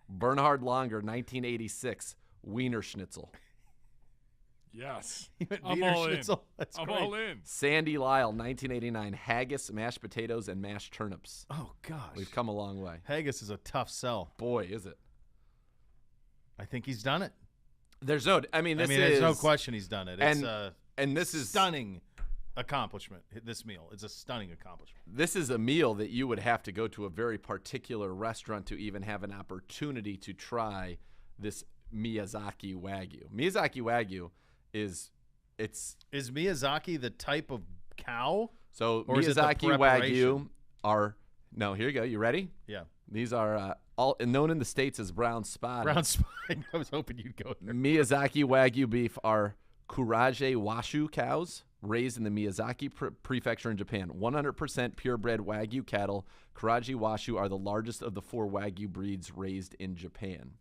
Bernhard Langer, 1986, Wiener Schnitzel. Yes. I'm all in. That's I'm great. all in. Sandy Lyle, 1989, haggis, mashed potatoes, and mashed turnips. Oh, gosh. We've come a long way. Haggis is a tough sell. Boy, is it. I think he's done it. There's no question he's done it. It's and this is stunning accomplishment. This meal is a stunning accomplishment. This is a meal that you would have to go to a very particular restaurant to even have an opportunity to try this Miyazaki Wagyu. Miyazaki Wagyu is Miyazaki the type of cow? So or Miyazaki Wagyu are here you go. You ready? Yeah. These are all known in the States as brown spotted. Brown spotted. I was hoping you'd go there. Miyazaki Wagyu beef are Kuraje Washu cows raised in the Miyazaki prefecture in Japan. 100% purebred Wagyu cattle. Kuraje Washu are the largest of the 4 Wagyu breeds raised in Japan.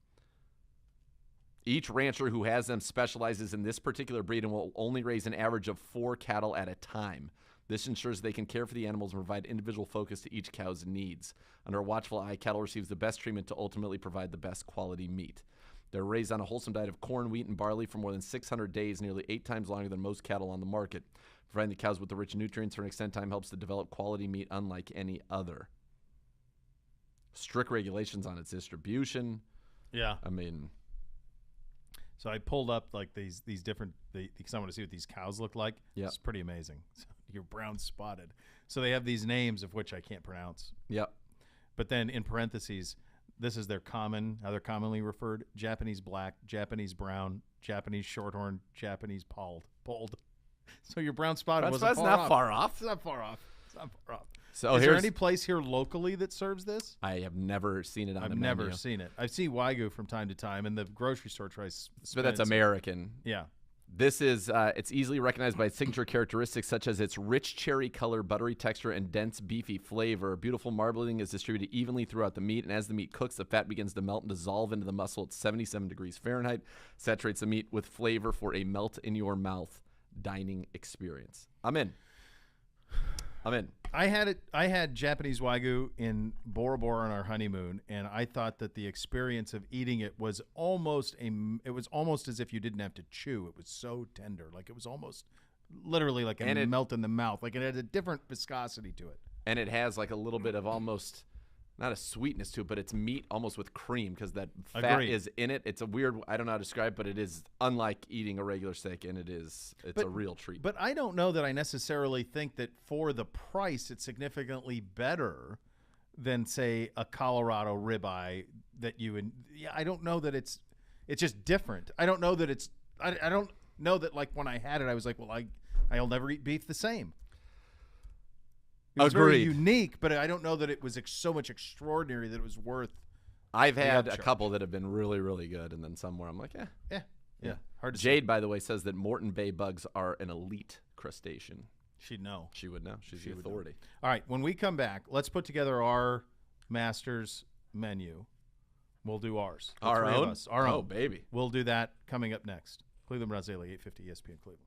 Each rancher who has them specializes in this particular breed and will only raise an average of 4 cattle at a time. This ensures they can care for the animals and provide individual focus to each cow's needs. Under a watchful eye, cattle receives the best treatment to ultimately provide the best quality meat. They're raised on a wholesome diet of corn, wheat, and barley for more than 600 days, nearly 8 times longer than most cattle on the market. Providing the cows with the rich nutrients for an extended time helps to develop quality meat unlike any other. Strict regulations on its distribution. Yeah. I mean, so I pulled up like these different because I want to see what these cows look like. Yeah. It's pretty amazing. So you're brown spotted. So they have these names of which I can't pronounce. Yep. But then in parentheses, this is how they're commonly referred: Japanese black, Japanese brown, Japanese shorthorn, Japanese polled. So your brown spotted wasn't not far off. It's not far off. It's not far off. So is there any place here locally that serves this? I have never seen it on the menu. I've never seen it. I see Wagyu from time to time, and the grocery store tries. But that's American. Yeah. This is, it's easily recognized by its signature characteristics such as its rich cherry color, buttery texture, and dense beefy flavor. Beautiful marbling is distributed evenly throughout the meat, and as the meat cooks, the fat begins to melt and dissolve into the muscle at 77 degrees Fahrenheit. Saturates the meat with flavor for a melt-in-your-mouth dining experience. I'm in. I had Japanese Wagyu in Bora Bora on our honeymoon, and I thought that the experience of eating it was almost as if you didn't have to chew. It was so tender. Like it was almost literally like a melt in the mouth. Like it had a different viscosity to it. And it has like a little bit of almost, not a sweetness to it, but it's meat almost with cream because that fat is in it. It's a weird, I don't know how to describe, but it is unlike eating a regular steak, and it's a real treat. But I don't know that I necessarily think that for the price it's significantly better than, say, a Colorado ribeye that you would. Yeah, I don't know that it's just different. I don't know that it's. I don't know that like when I had it, I was like, well, I'll never eat beef the same. It was very unique, but I don't know that it was so much extraordinary that it was worth. I've had a couple that have been really, really good, and then some where I'm like, yeah. Hard to Jade, by the way, says that Moreton Bay bugs are an elite crustacean. She'd know. She would know. She's the authority. All right, when we come back, let's put together our Masters menu. We'll do ours. Our own? Our own. Oh, baby. We'll do that coming up next. Cleveland Browns Daily, 850 ESPN Cleveland.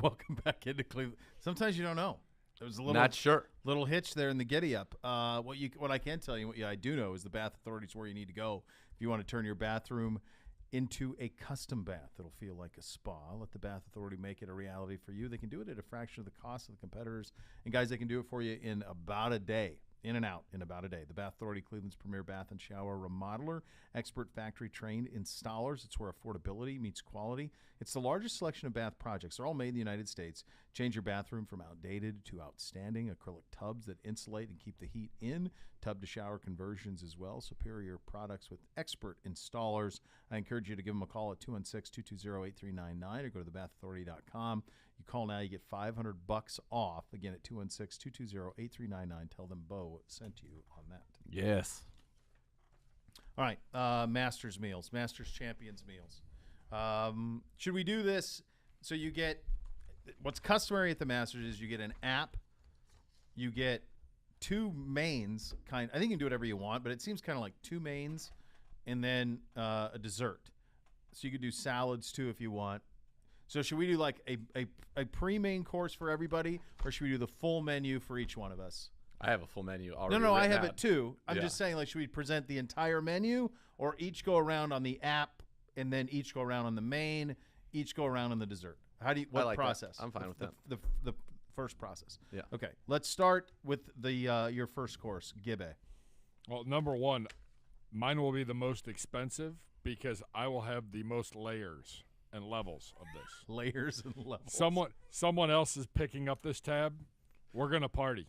Welcome back into Cleveland. Sometimes you don't know. There was a little hitch there in the giddy up. What I can tell you, I do know, is the Bath Authority is where you need to go if you want to turn your bathroom into a custom bath. It'll feel like a spa. Let the Bath Authority make it a reality for you. They can do it at a fraction of the cost of the competitors. And guys, they can do it for you in about a day. In and out in about a day. The Bath Authority, Cleveland's premier bath and shower remodeler, expert factory-trained installers. It's where affordability meets quality. It's the largest selection of bath projects. They're all made in the United States. Change your bathroom from outdated to outstanding. Acrylic tubs that insulate and keep the heat in. Tub-to-shower conversions as well. Superior products with expert installers. I encourage you to give them a call at 216-220-8399 or go to thebathauthority.com. You call now, you get $500 off. Again, at 216-220-8399. Tell them Beau sent you on that. Yes. All right, Masters meals, Masters Champions meals. Should we do this? So you get what's customary at the Masters is you get an app, you get two mains. I think you can do whatever you want, but it seems kind of like two mains and then a dessert. So you could do salads too if you want. So should we do like a pre-main course for everybody, or should we do the full menu for each one of us? I have a full menu already. No, I have out. it too. I'm just saying, like, should we present the entire menu, or each go around on the app, and then each go around on the main, each go around on the dessert? What like process? That. I'm fine with that. The first process. Yeah. Okay. Let's start with the your first course, Gibbe. Well, number one, mine will be the most expensive because I will have the most layers and levels of this. Layers and levels. Someone else is picking up this tab. We're gonna party.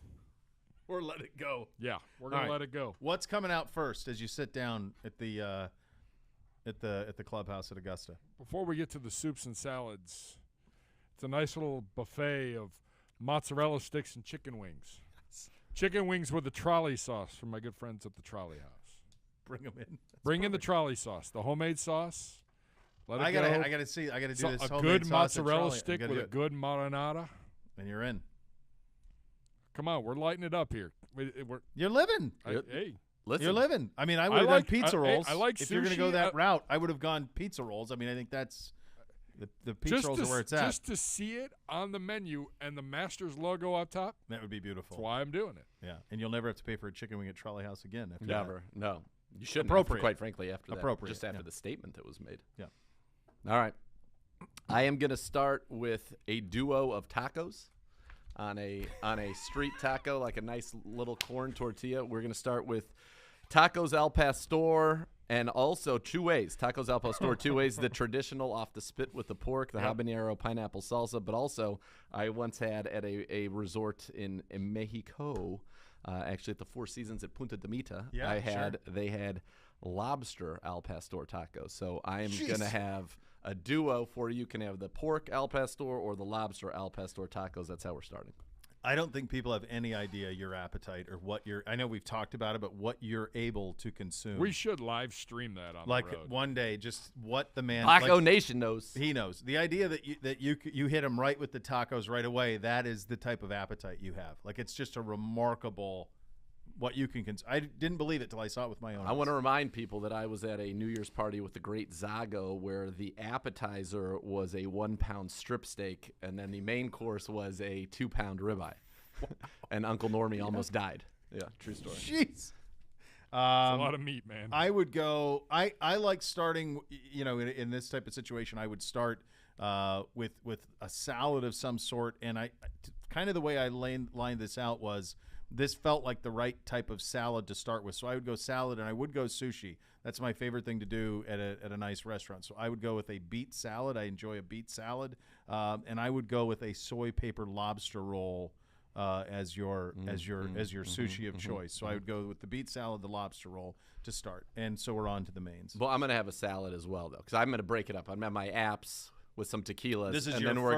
Or let it go. Yeah, we're gonna let it go. What's coming out first as you sit down at the clubhouse at Augusta? Before we get to the soups and salads, it's a nice little buffet of mozzarella sticks and chicken wings. Chicken wings with the trolley sauce from my good friends at the Trolley House. Bring them in. Bring in the trolley sauce, the homemade sauce. Let it I go. gotta do this. A homemade good sauce and mozzarella trolley. stick with a good marinara. And you're in. Come on, we're lighting it up here. You're living. Hey, Listen, You're living. I mean, I would have done pizza rolls. I like if you're going to sushi, go that route, I would have gone pizza rolls. I mean, I think that's the pizza rolls are where it's at. Just to see it on the menu and the Masters logo up top. That would be beautiful. That's why I'm doing it. Yeah, and you'll never have to pay for a chicken wing at Trolley House again. After never. That. No, you shouldn't. Appropriate. Quite frankly, after that, Appropriate. just after the statement that was made. Yeah. All right. I am going to start with a duo of tacos. On a street taco, like a nice little corn tortilla. We're going to start with Tacos Al Pastor and also two ways. Tacos Al Pastor, two ways, the traditional off the spit with the pork, the habanero pineapple salsa, but also I once had at a resort in Mexico, actually at the Four Seasons at Punta de Mita, they had lobster Al Pastor tacos. So I am going to have a duo for you. Can have the pork Al Pastor or the lobster Al Pastor tacos. That's how we're starting. I don't think people have any idea your appetite or what you're. I know we've talked about it, but what you're able to consume. We should live stream that on like the road. One day, just what the man. Taco Nation knows. He knows the idea that you hit him right with the tacos right away. That is the type of appetite you have. Like it's just a remarkable. What you can I didn't believe it till I saw it with my own eyes. I want to remind people that I was at a New Year's party with the great Zago where the appetizer was a 1-pound strip steak and then the main course was a 2-pound ribeye. And Uncle Normie almost died. Yeah, true story. Jeez. It's a lot of meat, man. I would go. I like starting. In this type of situation, I would start with a salad of some sort. And I kind of the way I lined this out was. This felt like the right type of salad to start with. So I would go salad, and I would go sushi. That's my favorite thing to do at a nice restaurant. So I would go with a beet salad. I enjoy a beet salad. And I would go with a soy paper lobster roll as your sushi of choice. So I would go with the beet salad, the lobster roll to start. And so we're on to the mains. Well, I'm going to have a salad as well, though, because I'm going to break it up. I'm going to have my apps with some tequilas. This is and your then first.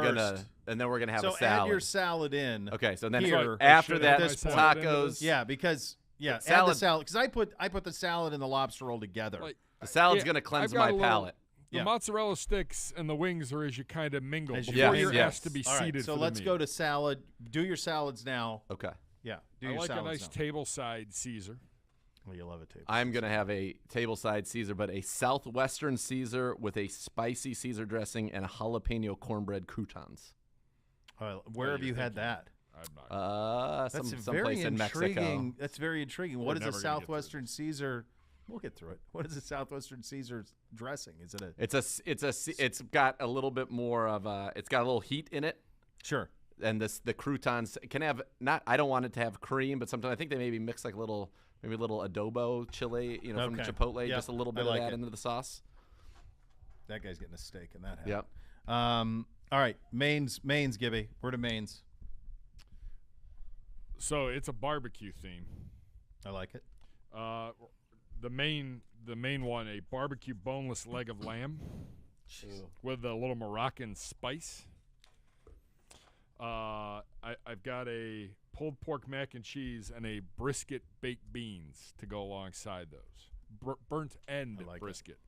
we're gonna have so a salad. add your salad in. Okay, so then here, after that, tacos. Yeah, because add the salad because I put the salad and the lobster roll together. The salad's gonna cleanse my palate. The mozzarella sticks and the wings are as you kind of mingle As before you you're asked to be All right, seated. so for let's the go meat. to salad. Do your salads now. Okay. Yeah. Do I your like a salads nice now. tableside Caesar. Well, you love a table. I'm gonna have a tableside Caesar, but a southwestern Caesar with a spicy Caesar dressing and jalapeno cornbread croutons. Where have you had thinking. that? I'm not. That's Some very place in intriguing. Mexico. That's very intriguing. We're What is a never gonna get through Southwestern this. Caesar? We'll get through it. What is a Southwestern Caesar dressing? Is it a? It's got a little bit more of it's got a little heat in it. Sure. And the croutons can have I don't want it to have cream, but sometimes I think they maybe mix like maybe a little adobo chili, from the Okay. Chipotle, Yep. just a little I bit like of that it. into the sauce. That guy's getting a steak in that hat. Yep. All right, Maine's, Gibby. We're to Maine's. So it's a barbecue theme. I like it. The main one, a barbecue boneless leg of lamb with a little Moroccan spice. I've got a pulled pork mac and cheese and a brisket baked beans to go alongside those. Burnt end brisket.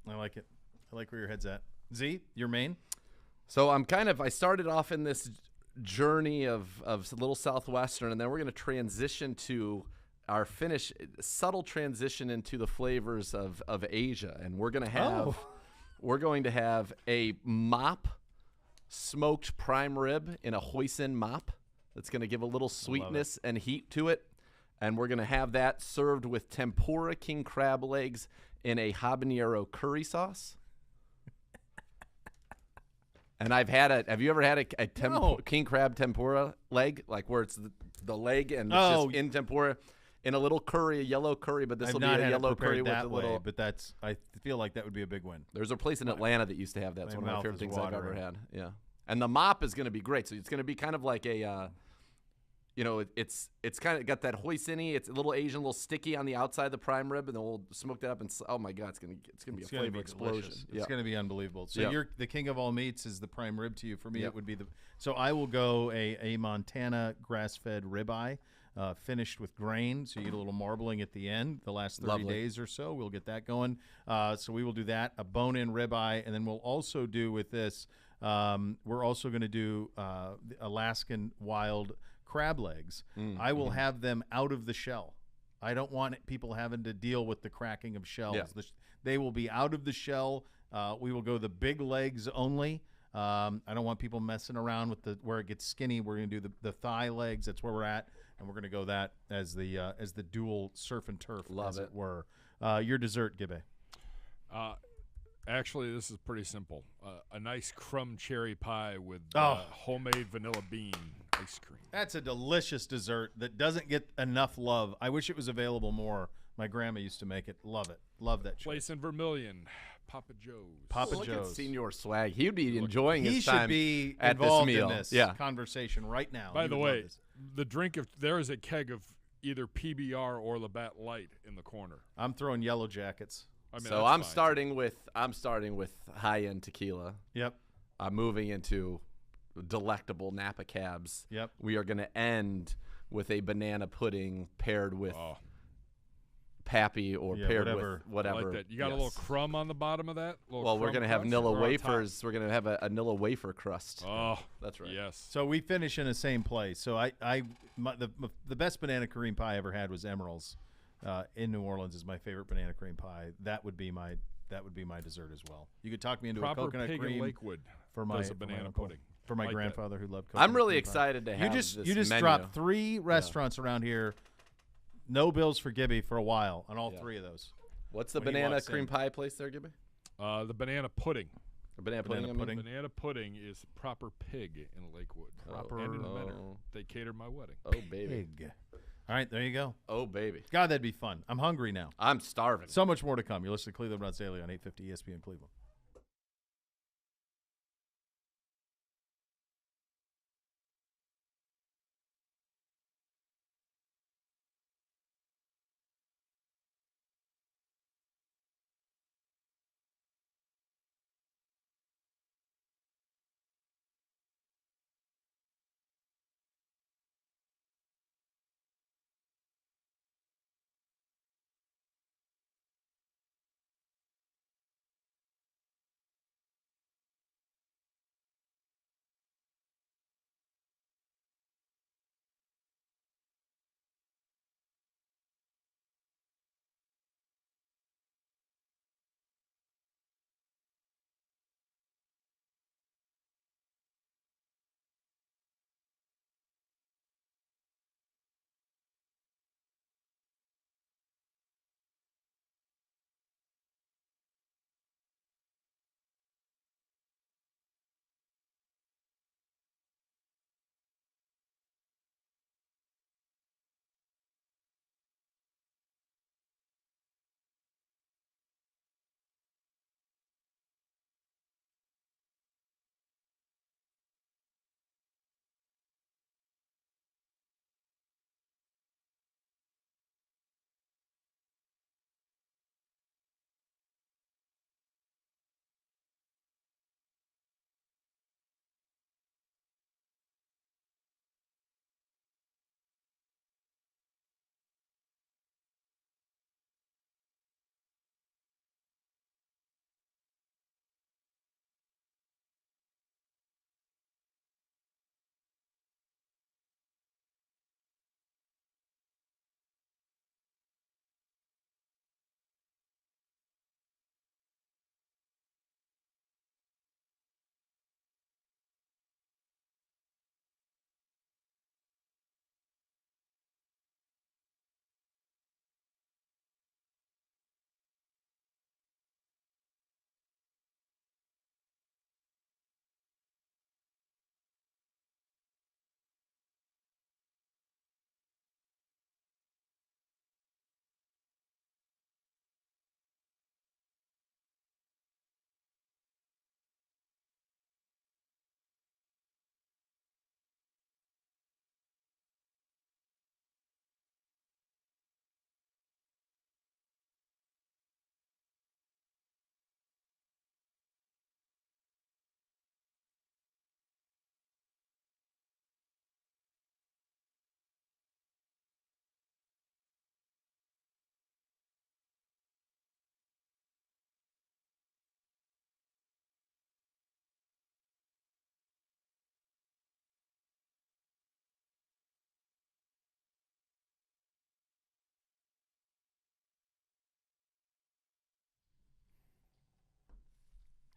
I like it. I like where your head's at. Z, your Maine? So I started off in this journey of Little Southwestern, and then we're going to transition to our subtle transition into the flavors of Asia, and we're going to have a mop smoked prime rib in a hoisin mop that's going to give a little sweetness and heat to it, and we're going to have that served with tempura king crab legs in a habanero curry sauce. And have you ever had a king crab tempura leg, like where it's the leg and it's just in tempura in a little curry, a yellow curry, but this will be a yellow curry with a little. But I feel like that would be a big win. There's a place in Atlanta that used to have that. It's one of my favorite things I've ever watering. had. Yeah, and the mop is going to be great. So it's going to be kind of like a. It's kind of got that hoisin-y. It's a little Asian, a little sticky on the outside of the prime rib, and then we'll smoke that up. And oh my God, it's gonna be a flavor explosion. It's going to be unbelievable. So Yep. you're the king of all meats is the prime rib to you. For me, it would be So I will go a Montana grass-fed ribeye, finished with grain. So you get a little marbling at the end. The last 30 Lovely. days or so, we'll get that going. So we will do that, a bone-in ribeye, and then we'll also do with this. We're also going to do the Alaskan wild crab legs. I will have them out of the shell. I don't want people having to deal with the cracking of shells. Yeah. They will be out of the shell. We will go the big legs only. I don't want people messing around with where it gets skinny. We're going to do the thigh legs. That's where we're at, and we're going to go that as the dual surf and turf, as it were. Your dessert, Gibbe. Actually, this is pretty simple. A nice crumb cherry pie with homemade vanilla bean ice cream. That's a delicious dessert that doesn't get enough love. I wish it was available more. My grandma used to make it. Love it. Love that shit. Place in Vermilion, Papa Joe's. Look at Senior Swag. He would be enjoying his time. He should be at involved this meal. in this conversation right now. By the way, there is a keg of either PBR or Labatt Light in the corner. I'm throwing Yellow Jackets. So I'm starting with high-end tequila. Yep. I'm moving into delectable Napa Cabs. Yep. We are going to end with a banana pudding paired with Pappy or paired with whatever. I like that. You got a little crumb on the bottom of that? Well, we're going to have Nilla wafers. We're going to have a Nilla wafer crust. Oh, that's right. Yes. So we finish in the same place. So the best banana cream pie I ever had was Emerald's. In New Orleans is my favorite banana cream pie. That would be my dessert as well. You could talk me into Proper a coconut pig cream in Lakewood for my banana pudding. For my Like grandfather who loved coconut I'm really cream excited pie. to have this You just menu. dropped 3 restaurants around here. No bills for Gibby for a while on all 3 of those. What's the When he banana walks cream in. pie place there, Gibby? The banana pudding. Banana pudding. Banana pudding is proper pig in Lakewood. And in Menor. They catered my wedding. Oh, baby. Pig. All right, there you go. Oh, baby. God, that'd be fun. I'm hungry now. I'm starving. So much more to come. You're listening to Cleveland Browns Daily on 850 ESPN Cleveland.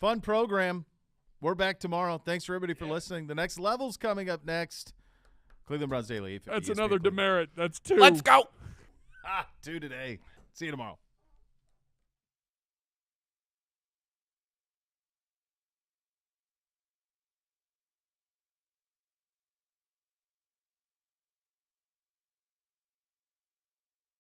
Fun program. We're back tomorrow. Thanks for everybody for listening. The next level's coming up next. Cleveland Browns Daily. That's ESPN another Cleveland. demerit. That's 2. Let's go. 2 today. See you tomorrow.